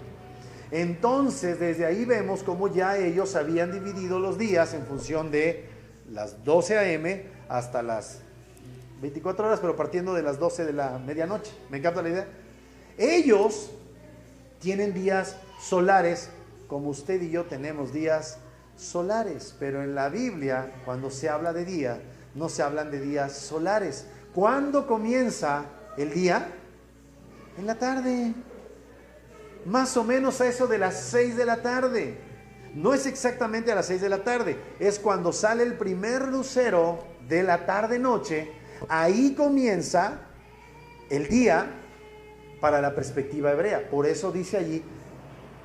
Entonces, desde ahí vemos cómo ya ellos habían dividido los días en función de las 12 a.m. hasta las 24 horas, pero partiendo de las 12 de la medianoche. ¿Me encanta la idea? Ellos tienen días solares como usted y yo tenemos días solares, pero en la Biblia, cuando se habla de día, no se hablan de días solares. ¿Cuándo comienza el día? En la tarde, más o menos a eso de las 6 de la tarde. No es exactamente a las 6 de la tarde, es cuando sale el primer lucero de la tarde-noche. Ahí comienza el día para la perspectiva hebrea. Por eso dice allí,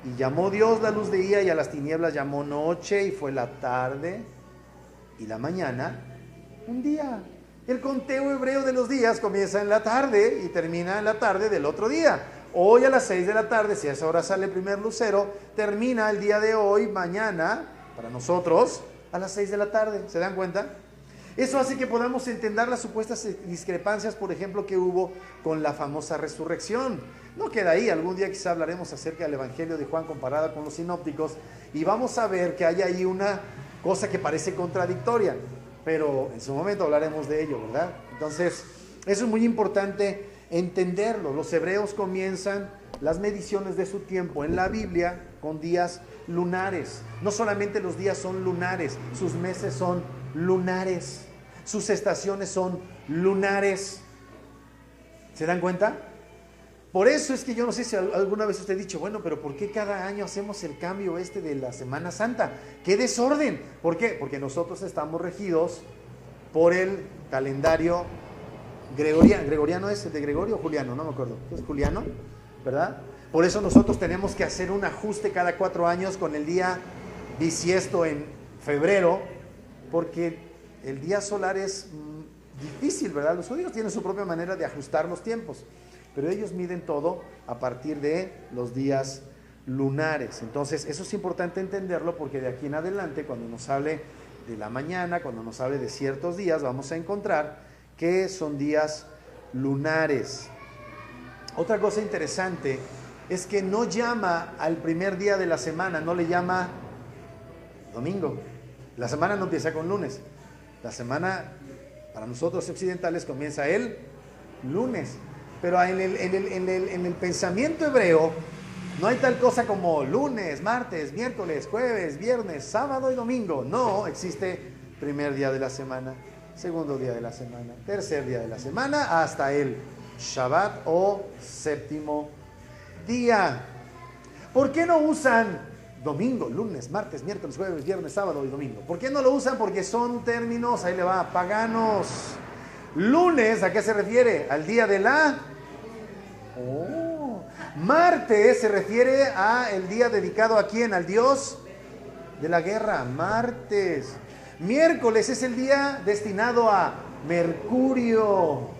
y llamó Dios la luz de día, y a las tinieblas llamó noche, y fue la tarde y la mañana un día. El conteo hebreo de los días comienza en la tarde y termina en la tarde del otro día. Hoy a las 6 de la tarde, si a esa hora sale el primer lucero, termina el día de hoy, mañana, para nosotros, a las 6 de la tarde. ¿Se dan cuenta? Eso hace que podamos entender las supuestas discrepancias, por ejemplo, que hubo con la famosa resurrección. No queda ahí, algún día quizá hablaremos acerca del Evangelio de Juan comparado con los sinópticos y vamos a ver que hay ahí una cosa que parece contradictoria, pero en su momento hablaremos de ello, ¿verdad? Entonces, eso es muy importante entenderlo. Los hebreos comienzan las mediciones de su tiempo en la Biblia con días lunares. No solamente los días son lunares, sus meses son lunares, sus estaciones son lunares. ¿Se dan cuenta? Por eso es que yo no sé si alguna vez usted ha dicho, bueno, pero ¿por qué cada año hacemos el cambio de la Semana Santa? ¡Qué desorden! ¿Por qué? Porque nosotros estamos regidos por el calendario gregoriano. ¿Gregoriano es el de Gregorio o Juliano? No me acuerdo. ¿Es Juliano? ¿Verdad? Por eso nosotros tenemos que hacer un ajuste cada 4 años con el día bisiesto en febrero, porque el día solar es difícil, ¿verdad? Los judíos tienen su propia manera de ajustar los tiempos, pero ellos miden todo a partir de los días lunares. Entonces, eso es importante entenderlo, porque de aquí en adelante, cuando nos hable de la mañana, cuando nos hable de ciertos días, vamos a encontrar que son días lunares. Otra cosa interesante es que no llama al primer día de la semana, no le llama domingo. La semana no empieza con lunes. La semana, para nosotros occidentales, comienza el lunes. Pero en el pensamiento hebreo no hay tal cosa como lunes, martes, miércoles, jueves, viernes, sábado y domingo. No, existe primer día de la semana, segundo día de la semana, tercer día de la semana, hasta el Shabbat o séptimo día. ¿Por qué no usan domingo, lunes, martes, miércoles, jueves, viernes, sábado y domingo? ¿Por qué no lo usan? Porque son términos, ahí le va, paganos. Lunes, ¿a qué se refiere? Al día de la... Martes se refiere a el día dedicado a quién, al dios de la guerra, martes. Miércoles es el día destinado a Mercurio.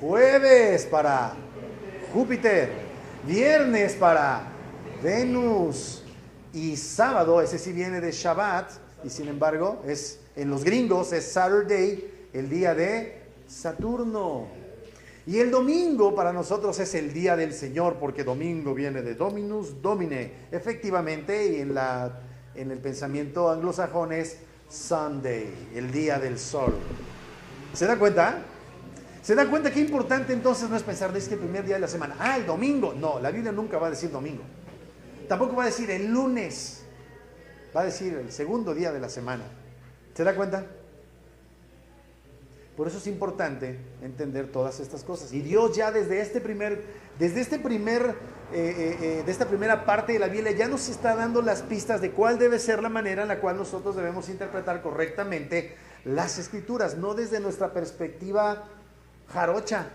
Jueves para Júpiter. Viernes para Venus. Y sábado, ese sí viene de Shabbat, y sin embargo, en los gringos es Saturday, el día de Saturno. Y el domingo para nosotros es el día del Señor, porque domingo viene de Dominus Domine. Efectivamente, y en el pensamiento anglosajón es Sunday, el día del sol. ¿Se da cuenta? ¿Se da cuenta qué importante entonces no es pensar de este primer día de la semana? Ah, el domingo. No, la Biblia nunca va a decir domingo. Tampoco va a decir el lunes. Va a decir el segundo día de la semana. ¿Se da cuenta? Por eso es importante entender todas estas cosas. Y Dios ya desde esta primera parte de la Biblia ya nos está dando las pistas de cuál debe ser la manera en la cual nosotros debemos interpretar correctamente las Escrituras, no desde nuestra perspectiva jarocha,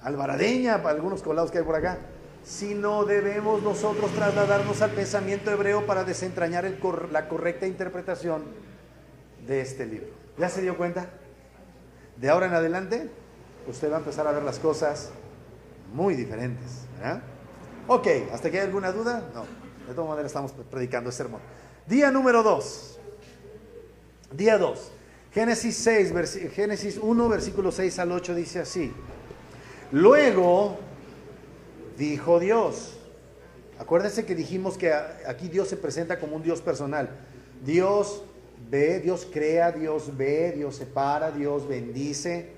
alvaradeña para algunos colados que hay por acá, sino debemos nosotros trasladarnos al pensamiento hebreo para desentrañar la correcta interpretación de este libro. ¿Ya se dio cuenta? De ahora en adelante, usted va a empezar a ver las cosas muy diferentes, ¿verdad? Ok, ¿hasta aquí hay alguna duda? No, de todas maneras estamos predicando este sermón. Día número 2. Día 2. Génesis 1, versículos 6 al 8 dice así. Luego dijo Dios. Acuérdense que dijimos que aquí Dios se presenta como un Dios personal. Dios ve, Dios crea, Dios ve, Dios separa, Dios bendice.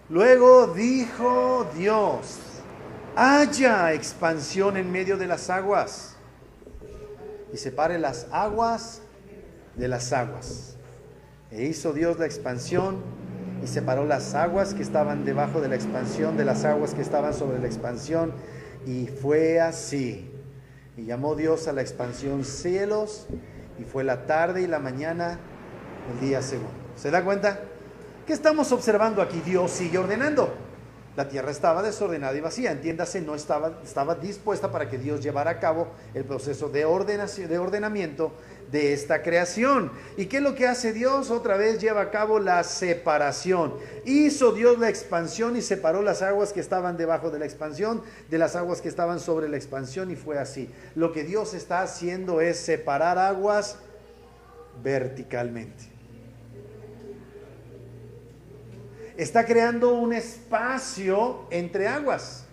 Luego dijo Dios, haya expansión en medio de las aguas y separe las aguas de las aguas. E hizo Dios la expansión y separó las aguas que estaban debajo de la expansión de las aguas que estaban sobre la expansión, y fue así. Y llamó Dios a la expansión cielos, y fue la tarde y la mañana el día segundo. ¿Se da cuenta? ¿Qué estamos observando aquí? Dios sigue ordenando. La tierra estaba desordenada y vacía, entiéndase, no estaba dispuesta para que Dios llevara a cabo el proceso de ordenamiento de esta creación. ¿Y qué es lo que hace Dios? Otra vez lleva a cabo la separación. Hizo Dios la expansión y separó las aguas que estaban debajo de la expansión de las aguas que estaban sobre la expansión, y fue así. Lo que Dios está haciendo es separar aguas verticalmente. Está creando un espacio entre aguas.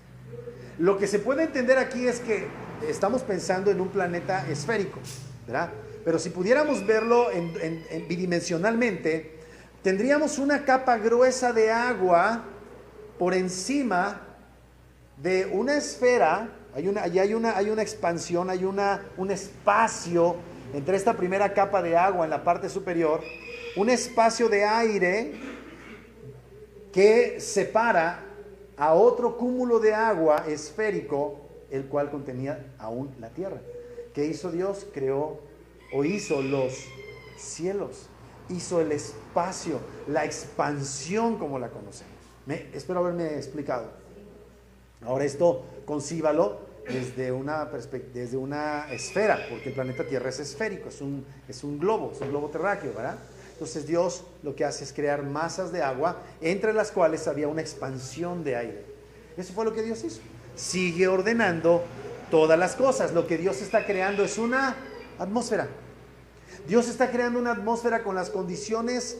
Lo que se puede entender aquí es que estamos pensando en un planeta esférico, ¿verdad? Pero si pudiéramos verlo bidimensionalmente, tendríamos una capa gruesa de agua por encima de una esfera. Hay una expansión, hay un espacio entre esta primera capa de agua en la parte superior, un espacio de aire que separa a otro cúmulo de agua esférico, el cual contenía aún la tierra. ¿Qué hizo Dios? Hizo los cielos, hizo el espacio, la expansión como la conocemos. Espero haberme explicado. Ahora esto concíbalo desde una esfera, porque el planeta Tierra es esférico, es un globo terráqueo, ¿verdad? Entonces Dios lo que hace es crear masas de agua, entre las cuales había una expansión de aire. Eso fue lo que Dios hizo. Sigue ordenando todas las cosas. Lo que Dios está creando es una atmósfera. Dios está creando una atmósfera con las condiciones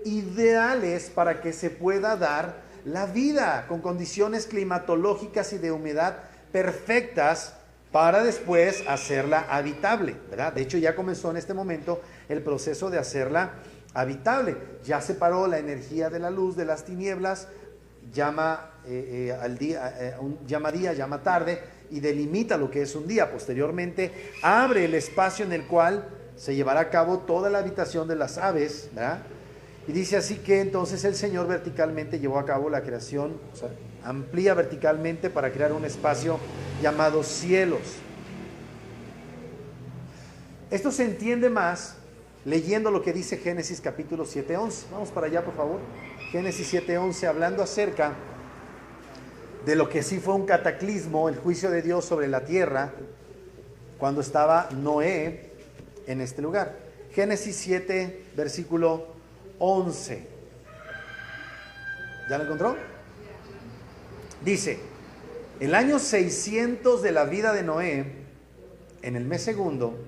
ideales para que se pueda dar la vida, con condiciones climatológicas y de humedad perfectas para después hacerla habitable, ¿verdad? De hecho, ya comenzó en este momento el proceso de hacerla habitable. Ya separó la energía de la luz de las tinieblas, llama al día, llama día, llama tarde, y delimita lo que es un día. Posteriormente abre el espacio en el cual se llevará a cabo toda la habitación de las aves, ¿verdad? Y dice así que entonces el Señor verticalmente llevó a cabo la creación, o sea, amplía verticalmente para crear un espacio llamado cielos. Esto se entiende más leyendo lo que dice Génesis capítulo 7:11. Vamos para allá, por favor. Génesis 7:11, hablando acerca de lo que sí fue un cataclismo, el juicio de Dios sobre la tierra, cuando estaba Noé en este lugar. Génesis 7, versículo 11. ¿Ya lo encontró? Dice: el año 600 de la vida de Noé, en el mes segundo,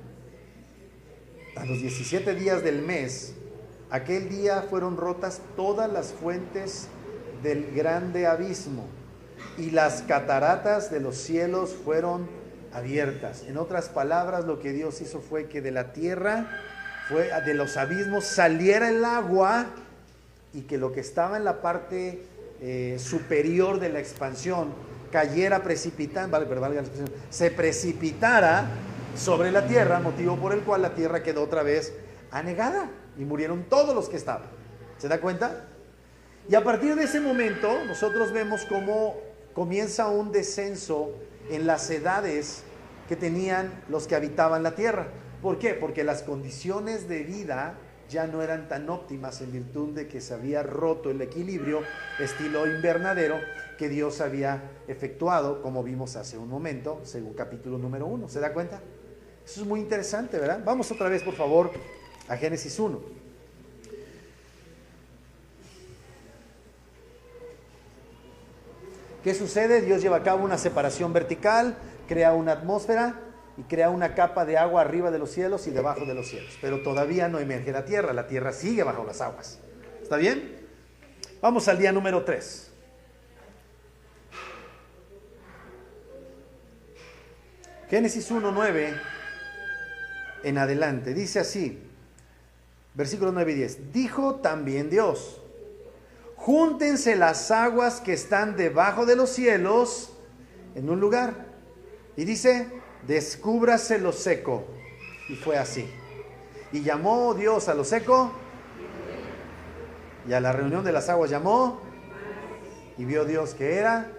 a los 17 días del mes, aquel día fueron rotas todas las fuentes del grande abismo, y las cataratas de los cielos fueron abiertas. En otras palabras, lo que Dios hizo fue que de la tierra, de los abismos, saliera el agua, y que lo que estaba en la parte superior de la expansión cayera precipitando, se precipitara sobre la tierra, motivo por el cual la tierra quedó otra vez anegada y murieron todos los que estaban. ¿Se da cuenta? Y a partir de ese momento nosotros vemos cómo comienza un descenso en las edades que tenían los que habitaban la tierra. ¿Por qué? Porque las condiciones de vida ya no eran tan óptimas, en virtud de que se había roto el equilibrio estilo invernadero que Dios había efectuado, como vimos hace un momento, según capítulo número 1. ¿Se da cuenta? Eso es muy interesante, ¿verdad? Vamos otra vez, por favor, a Génesis 1. ¿Qué sucede? Dios lleva a cabo una separación vertical, crea una atmósfera y crea una capa de agua arriba de los cielos y debajo de los cielos. Pero todavía no emerge la tierra sigue bajo las aguas. ¿Está bien? Vamos al día número 3. Génesis 1:9 en adelante, dice así, versículos 9 y 10. Dijo también Dios: júntense las aguas que están debajo de los cielos en un lugar. Y dice: descúbrase lo seco. Y fue así. Y llamó Dios a lo seco, y a la reunión de las aguas llamó, y vio Dios que era.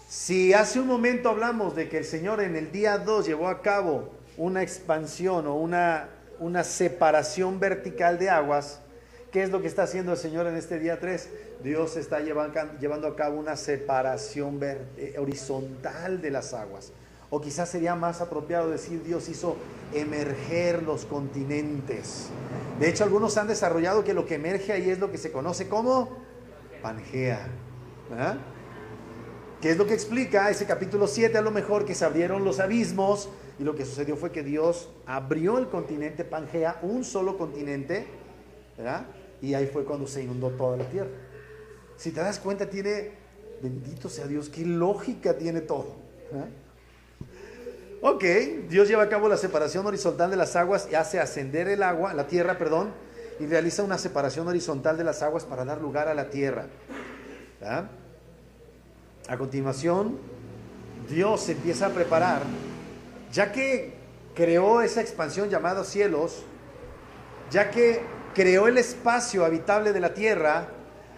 Si hace un momento hablamos de que el Señor en el día 2 llevó a cabo una expansión o una separación vertical de aguas, ¿qué es lo que está haciendo el Señor en este día 3? Dios está llevando a cabo una separación horizontal de las aguas. O quizás sería más apropiado decir Dios hizo emerger los continentes. De hecho, algunos han desarrollado que lo que emerge ahí es lo que se conoce como Pangea. ¿Ah? ¿Qué es lo que explica ese capítulo 7? A lo mejor que se abrieron los abismos y lo que sucedió fue que Dios abrió el continente Pangea, un solo continente, ¿verdad? Y ahí fue cuando se inundó toda la tierra. Si te das cuenta, bendito sea Dios, qué lógica tiene todo. Ok, Dios lleva a cabo la separación horizontal de las aguas y hace ascender la tierra, y realiza una separación horizontal de las aguas para dar lugar a la tierra. ¿Verdad? A continuación, Dios se empieza a preparar, ya que creó esa expansión llamada cielos, ya que creó el espacio habitable de la tierra.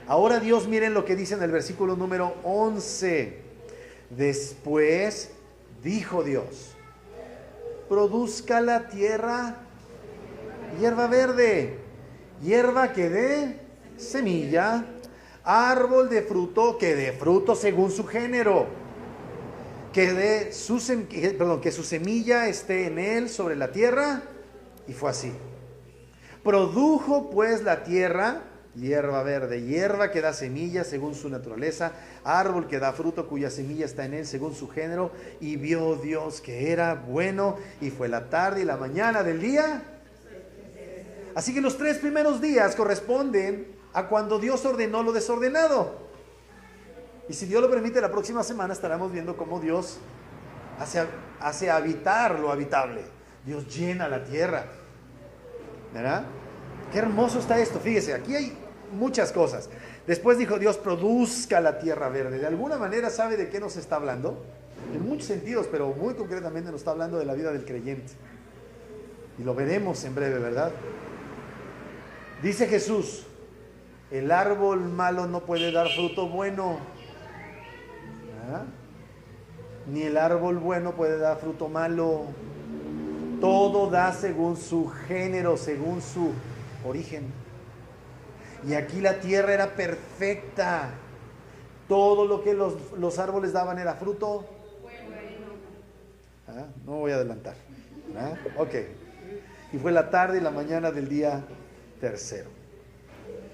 Ahora Dios, miren lo que dice en el versículo número 11. Después dijo Dios: produzca la tierra hierba verde, hierba que dé semilla, árbol de fruto que dé fruto según su género, que su semilla esté en él sobre la tierra. Y fue así. Produjo pues la tierra hierba verde, hierba que da semilla según su naturaleza, árbol que da fruto cuya semilla está en él según su género. Y vio Dios que era bueno, y fue la tarde y la mañana del día. Así que los 3 primeros días corresponden a cuando Dios ordenó lo desordenado. Y si Dios lo permite, la próxima semana estaremos viendo cómo Dios hace habitar lo habitable. Dios llena la tierra, ¿verdad? Qué hermoso está esto. Fíjese, aquí hay muchas cosas. Después dijo Dios: produzca la tierra verde. De alguna manera, ¿sabe de qué nos está hablando? En muchos sentidos, pero muy concretamente nos está hablando de la vida del creyente. Y lo veremos en breve, ¿verdad? Dice Jesús: el árbol malo no puede dar fruto bueno, ¿verdad? Ni el árbol bueno puede dar fruto malo. Todo da según su género, según su origen. Y aquí la tierra era perfecta. Todo lo que los árboles daban era fruto. ¿Ah? No voy a adelantar. ¿Ah? Ok. Y fue la tarde y la mañana del día tercero.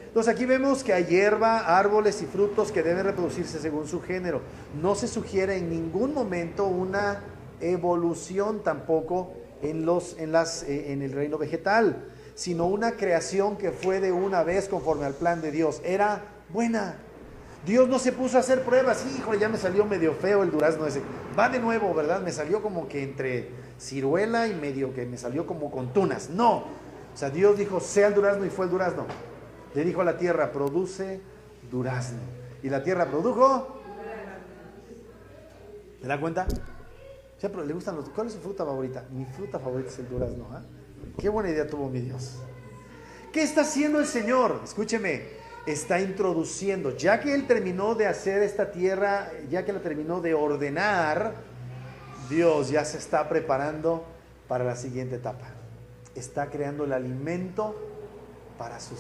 Entonces aquí vemos que hay hierba, árboles y frutos que deben reproducirse según su género. No se sugiere en ningún momento una evolución tampoco en el reino vegetal, sino una creación que fue de una vez conforme al plan de Dios. Era buena. Dios no se puso a hacer pruebas. Híjole, ya me salió medio feo el durazno ese. Va de nuevo, ¿verdad? Me salió como que entre ciruela y medio que me salió como con tunas. No. O sea, Dios dijo: sea el durazno, y fue el durazno. Le dijo a la tierra: produce durazno. Y la tierra produjo. ¿Se da cuenta? Pero le gustan ¿cuál es su fruta favorita? Mi fruta favorita es el durazno. Qué buena idea tuvo mi Dios. ¿Qué está haciendo el Señor? Escúcheme, está introduciendo, ya que Él terminó de hacer esta tierra, ya que la terminó de ordenar, Dios ya se está preparando para la siguiente etapa. Está creando el alimento para su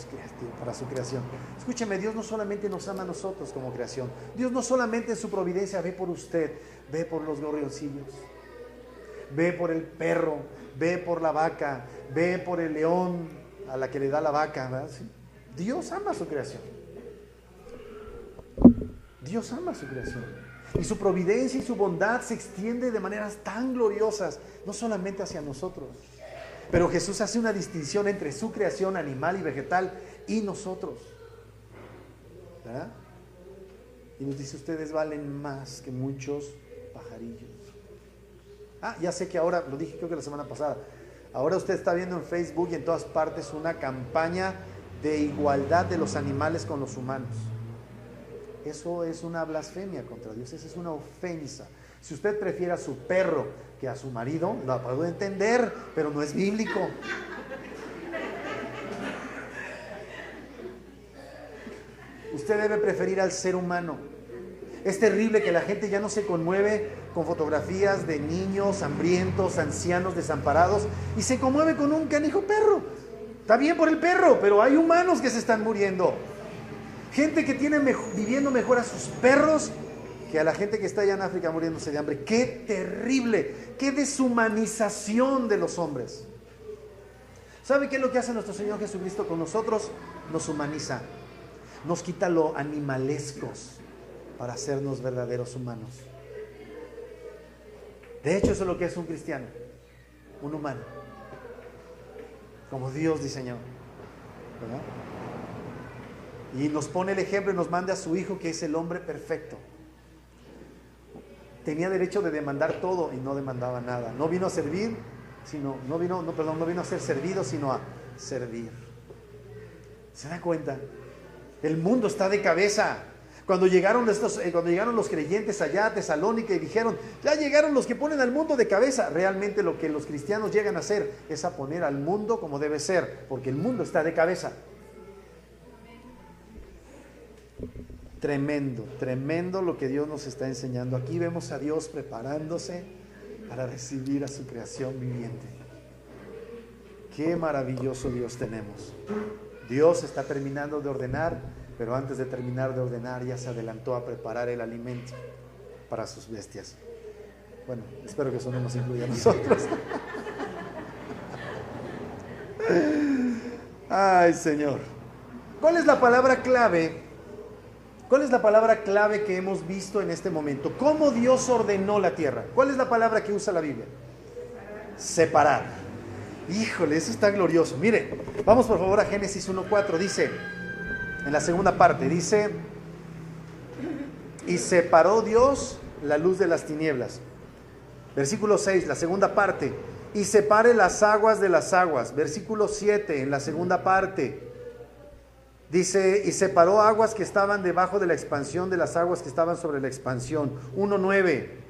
creación. Escúcheme, Dios no solamente nos ama a nosotros como creación. Dios no solamente en su providencia ve por usted, ve por los gorrioncillos, ve por el perro, ve por la vaca, ve por el león a la que le da la vaca, ¿verdad? ¿Sí? Dios ama su creación. Dios ama su creación. Y su providencia y su bondad se extiende de maneras tan gloriosas, no solamente hacia nosotros. Pero Jesús hace una distinción entre su creación animal y vegetal y nosotros, ¿verdad? Y nos dice: ustedes valen más que muchos pajarillos. Ya sé que ahora, lo dije creo que la semana pasada, ahora usted está viendo en Facebook y en todas partes una campaña de igualdad de los animales con los humanos. Eso es una blasfemia contra Dios, esa es una ofensa. Si usted prefiere a su perro que a su marido, lo puedo entender, pero no es bíblico. Usted debe preferir al ser humano. Es terrible que la gente ya no se conmueve con fotografías de niños hambrientos, ancianos desamparados, y se conmueve con un canijo perro. Está bien por el perro, pero hay humanos que se están muriendo. Gente que tiene viviendo mejor a sus perros que a la gente que está allá en África muriéndose de hambre. ¡Qué terrible! ¡Qué deshumanización de los hombres! ¿Sabe qué es lo que hace nuestro Señor Jesucristo con nosotros? Nos humaniza, nos quita lo animalescos para hacernos verdaderos humanos. De hecho, eso es lo que es un cristiano, un humano, como Dios diseñó, ¿verdad? Y nos pone el ejemplo y nos manda a su Hijo, que es el hombre perfecto. Tenía derecho de demandar todo y no demandaba nada. No vino a servir, no vino a ser servido, sino a servir. ¿Se da cuenta? El mundo está de cabeza. Cuando llegaron los creyentes allá a Tesalónica y dijeron, ya llegaron los que ponen al mundo de cabeza. Realmente lo que los cristianos llegan a hacer es a poner al mundo como debe ser, porque el mundo está de cabeza. Tremendo, tremendo lo que Dios nos está enseñando. Aquí vemos a Dios preparándose para recibir a su creación viviente. Qué maravilloso Dios tenemos. Dios está terminando de ordenar, pero antes de terminar de ordenar ya se adelantó a preparar el alimento para sus bestias. Bueno, espero que eso no nos incluya a nosotros. Ay, Señor. ¿Cuál es la palabra clave? ¿Cuál es la palabra clave que hemos visto en este momento? ¿Cómo Dios ordenó la tierra? ¿Cuál es la palabra que usa la Biblia? Separar. Híjole, eso está glorioso. Mire, vamos por favor a Génesis 1:4. Dice, en la segunda parte, dice, y separó Dios la luz de las tinieblas. Versículo 6, la segunda parte, y separe las aguas de las aguas. Versículo 7, en la segunda parte, dice, y separó aguas que estaban debajo de la expansión de las aguas que estaban sobre la expansión. 1:9.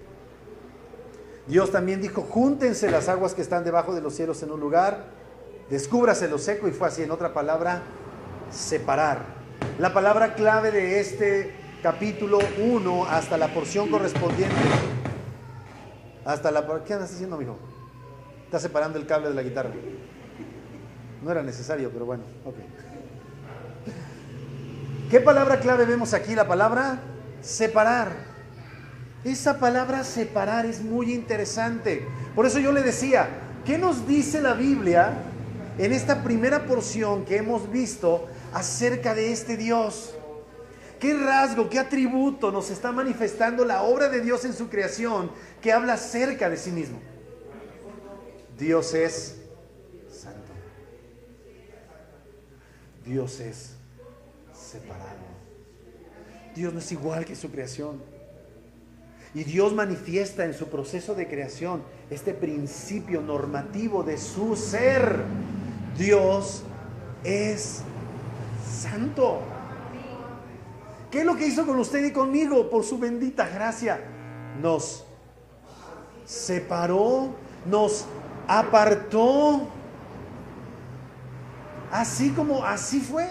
Dios también dijo, júntense las aguas que están debajo de los cielos en un lugar, descúbrase lo seco, y fue así. En otra palabra, separar. La palabra clave de este capítulo 1 hasta la porción correspondiente. ¿Qué andas haciendo, mijo? Está separando el cable de la guitarra. No era necesario, pero bueno, ok. ¿Qué palabra clave vemos aquí? La palabra separar. Esa palabra separar es muy interesante. Por eso yo le decía, ¿qué nos dice la Biblia en esta primera porción que hemos visto acerca de este Dios? ¿Qué rasgo, qué atributo nos está manifestando la obra de Dios en su creación que habla acerca de sí mismo? Dios es santo. Dios es separado. Dios no es igual que su creación. Y Dios manifiesta en su proceso de creación este principio normativo de su ser. Dios es santo. ¿Qué es lo que hizo con usted y conmigo? Por su bendita gracia nos separó, nos apartó. Así fue.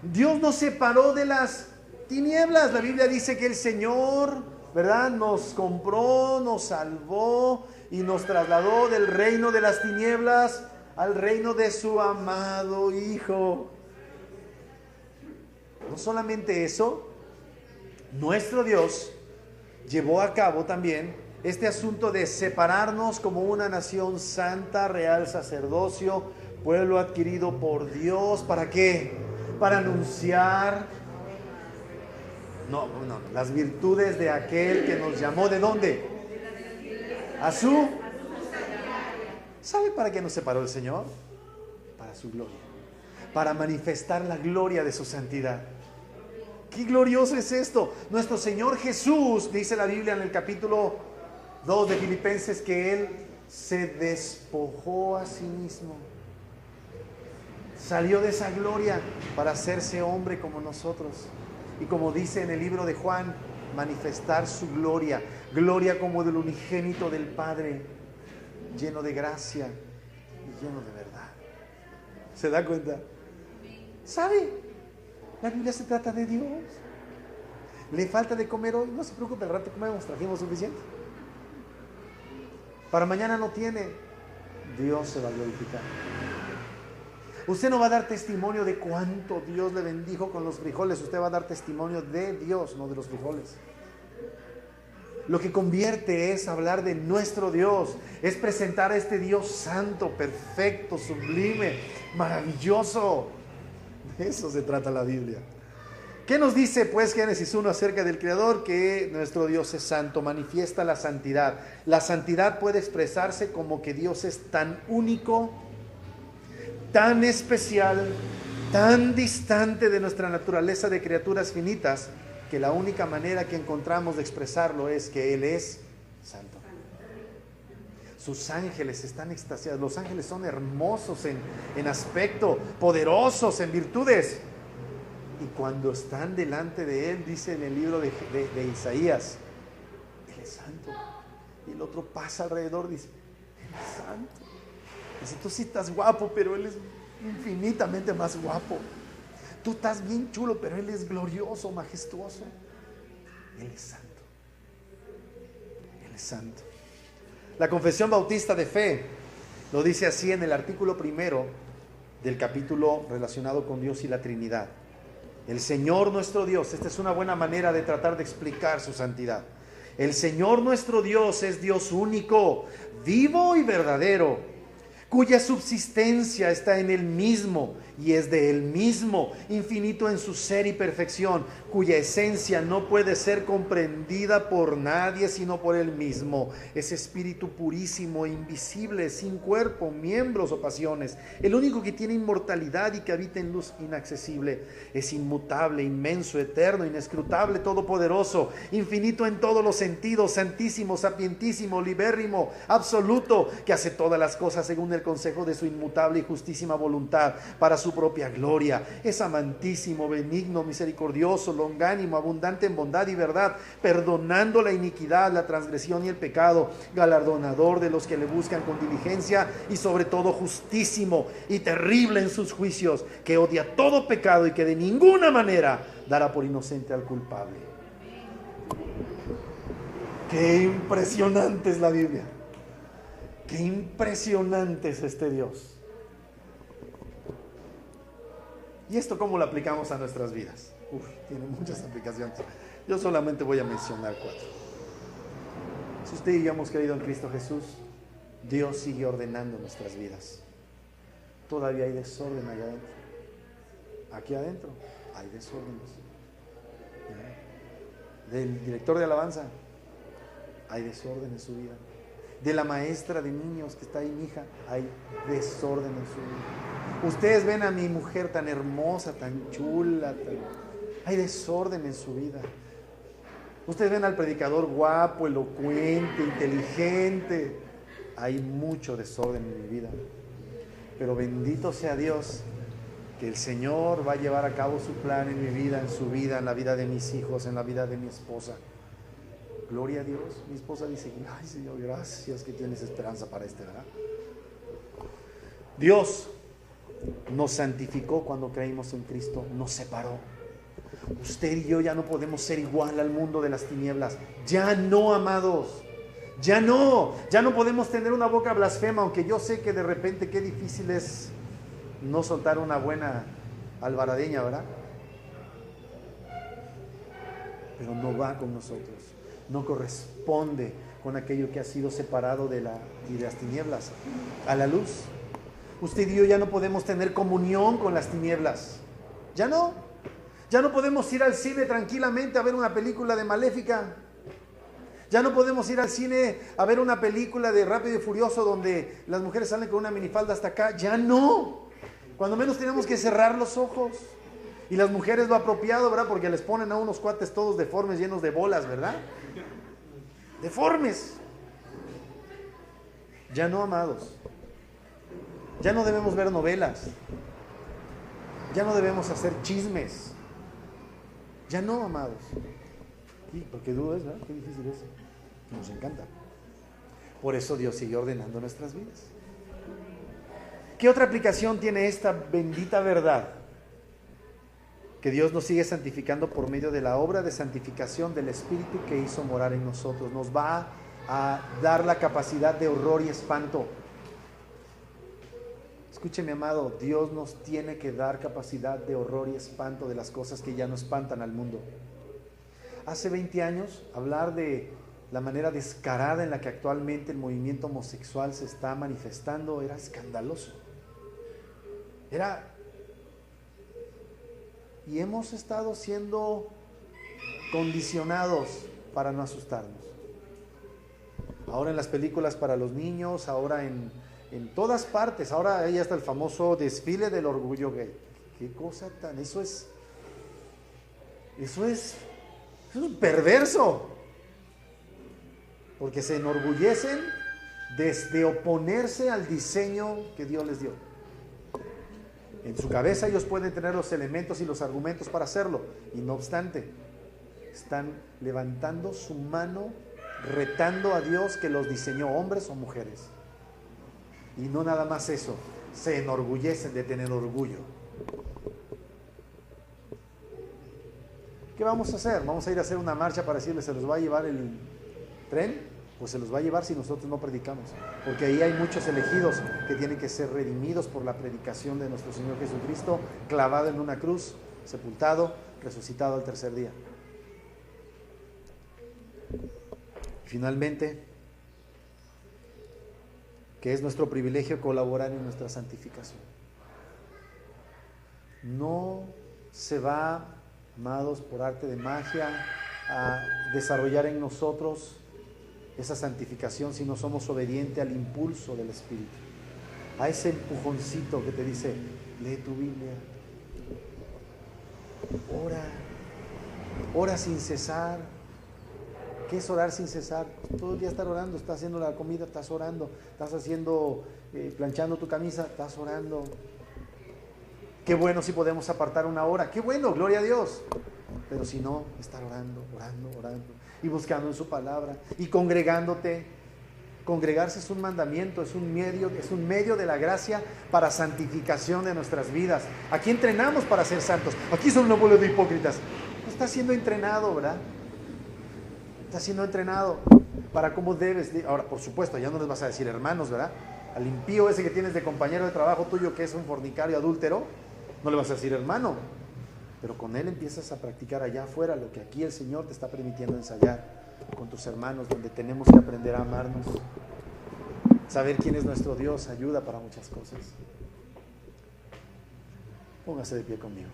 Dios nos separó de las tinieblas. La Biblia dice que el Señor, ¿verdad?, nos compró, nos salvó y nos trasladó del reino de las tinieblas al reino de su amado Hijo. No solamente eso, nuestro Dios llevó a cabo también este asunto de separarnos como una nación santa, real sacerdocio, pueblo adquirido por Dios. ¿Para qué? Para anunciar las virtudes de aquel que nos llamó. ¿De dónde? A su... ¿Sabe para qué nos separó el Señor? Para su gloria, para manifestar la gloria de su santidad. ¡Qué glorioso es esto! Nuestro Señor Jesús, dice la Biblia en el capítulo 2 de Filipenses, que Él se despojó a sí mismo. Salió de esa gloria para hacerse hombre como nosotros. Y como dice en el libro de Juan, manifestar su gloria. Gloria como del unigénito del Padre, lleno de gracia y lleno de verdad. ¿Se da cuenta? ¿Sabe? La Biblia se trata de Dios. ¿Le falta de comer hoy? No se preocupe, al rato comemos, trajimos suficiente. Para mañana no tiene. Dios se va a glorificar. Usted no va a dar testimonio de cuánto Dios le bendijo con los frijoles. Usted va a dar testimonio de Dios, no de los frijoles. Lo que convierte es hablar de nuestro Dios, es presentar a este Dios santo, perfecto, sublime, maravilloso. De eso se trata la Biblia. ¿Qué nos dice pues Génesis 1 acerca del Creador? Que nuestro Dios es santo, manifiesta la santidad. La santidad puede expresarse como que Dios es tan único, tan especial, tan distante de nuestra naturaleza de criaturas finitas, que la única manera que encontramos de expresarlo es que Él es santo. Sus ángeles están extasiados. Los ángeles son hermosos en aspecto, poderosos en virtudes. Y cuando están delante de Él, dice en el libro de Isaías, Él es santo. Y el otro pasa alrededor, dice, Él es santo. Dice, tú sí estás guapo, pero Él es infinitamente más guapo. Tú estás bien chulo, pero Él es glorioso, majestuoso. Él es santo. Él es santo. La Confesión Bautista de Fe lo dice así en el artículo 1 del capítulo relacionado con Dios y la Trinidad. El Señor nuestro Dios, esta es una buena manera de tratar de explicar su santidad. El Señor nuestro Dios es Dios único, vivo y verdadero, cuya subsistencia está en Él mismo y es de Él mismo, infinito en su ser y perfección, cuya esencia no puede ser comprendida por nadie sino por Él mismo. Es espíritu purísimo, invisible, sin cuerpo, miembros o pasiones, el único que tiene inmortalidad y que habita en luz inaccesible. Es inmutable, inmenso, eterno, inescrutable, todopoderoso, infinito en todos los sentidos, santísimo, sapientísimo, libérrimo, absoluto, que hace todas las cosas según el consejo de su inmutable y justísima voluntad, para su propia gloria. Es amantísimo, benigno, misericordioso, longánimo, abundante en bondad y verdad, perdonando la iniquidad, la transgresión y el pecado, galardonador de los que le buscan con diligencia, y sobre todo justísimo y terrible en sus juicios, que odia todo pecado y que de ninguna manera dará por inocente al culpable. Qué impresionante es la Biblia. Qué impresionante es este Dios. ¿Y esto cómo lo aplicamos a nuestras vidas? Tiene muchas aplicaciones. Yo solamente voy a mencionar 4. Si usted y yo hemos creído en Cristo Jesús, Dios sigue ordenando nuestras vidas. Todavía hay desorden allá adentro. Aquí adentro hay desórdenes. Del director de alabanza hay desorden en su vida. De la maestra de niños que está ahí, mi hija, hay desorden en su vida. Ustedes ven a mi mujer tan hermosa, tan chula, hay desorden en su vida. Ustedes ven al predicador guapo, elocuente, inteligente. Hay mucho desorden en mi vida. Pero bendito sea Dios, que el Señor va a llevar a cabo su plan en mi vida, en su vida, en la vida de mis hijos, en la vida de mi esposa. Gloria a Dios. Mi esposa dice, ay Señor, gracias que tienes esperanza para ¿verdad? Dios nos santificó cuando creímos en Cristo, nos separó. Usted y yo ya no podemos ser igual al mundo de las tinieblas. Ya no, amados. Ya no podemos tener una boca blasfema, aunque yo sé que de repente qué difícil es no soltar una buena alvaradeña, ¿verdad? Pero no va con nosotros. No corresponde con aquello que ha sido separado de las tinieblas a la luz. Usted y yo ya no podemos tener comunión con las tinieblas. Ya no podemos ir al cine tranquilamente a ver una película de Maléfica. Ya no podemos ir al cine a ver una película de Rápido y Furioso donde las mujeres salen con una minifalda hasta acá. Ya no. Cuando menos tenemos que cerrar los ojos. Y las mujeres lo apropiado, ¿verdad? Porque les ponen a unos cuates todos deformes, llenos de bolas, ¿verdad? Deformes. Ya no, amados. Ya no debemos ver novelas. Ya no debemos hacer chismes. Ya no, amados. ¿Y por qué dudas, verdad? Qué difícil es. Nos encanta. Por eso Dios sigue ordenando nuestras vidas. ¿Qué otra aplicación tiene esta bendita verdad? Que Dios nos sigue santificando por medio de la obra de santificación del Espíritu que hizo morar en nosotros. Nos va a dar la capacidad de horror y espanto. Escúcheme, amado, Dios nos tiene que dar capacidad de horror y espanto de las cosas que ya no espantan al mundo. Hace 20 años, hablar de la manera descarada en la que actualmente el movimiento homosexual se está manifestando era escandaloso. Y hemos estado siendo condicionados para no asustarnos. Ahora en las películas para los niños, ahora en todas partes, ahora hay hasta el famoso desfile del orgullo gay. Qué cosa tan, eso es perverso, porque se enorgullecen desde oponerse al diseño que Dios les dio. En su cabeza ellos pueden tener los elementos y los argumentos para hacerlo, y no obstante, están levantando su mano, retando a Dios que los diseñó hombres o mujeres. Y no nada más eso, se enorgullecen de tener orgullo. ¿Qué vamos a hacer? ¿Vamos a ir a hacer una marcha para decirles se los va a llevar el tren? Pues se los va a llevar si nosotros no predicamos, porque ahí hay muchos elegidos que tienen que ser redimidos por la predicación de nuestro Señor Jesucristo, clavado en una cruz, sepultado, resucitado al tercer día. Finalmente, que es nuestro privilegio colaborar en nuestra santificación. No se va, amados, por arte de magia a desarrollar en nosotros esa santificación si no somos obedientes al impulso del Espíritu, a ese empujoncito que te dice, lee tu Biblia, ora sin cesar. ¿Qué es orar sin cesar? Todo el día estar orando, estás haciendo la comida, estás orando, estás planchando tu camisa, estás orando. Qué bueno si podemos apartar una hora, qué bueno, gloria a Dios. Pero si no, estar orando y buscando en su palabra y congregándote. Congregarse es un mandamiento, es un medio de la gracia para santificación de nuestras vidas. Aquí entrenamos para ser santos. Aquí son una bola de hipócritas. No estás siendo entrenado, ¿verdad? Estás siendo entrenado para cómo debes. Ahora, por supuesto, ya no les vas a decir hermanos, ¿verdad? Al impío ese que tienes de compañero de trabajo tuyo que es un fornicario adúltero, no le vas a decir hermano. Pero con él empiezas a practicar allá afuera lo que aquí el Señor te está permitiendo ensayar con tus hermanos, donde tenemos que aprender a amarnos. Saber quién es nuestro Dios ayuda para muchas cosas. Póngase de pie conmigo.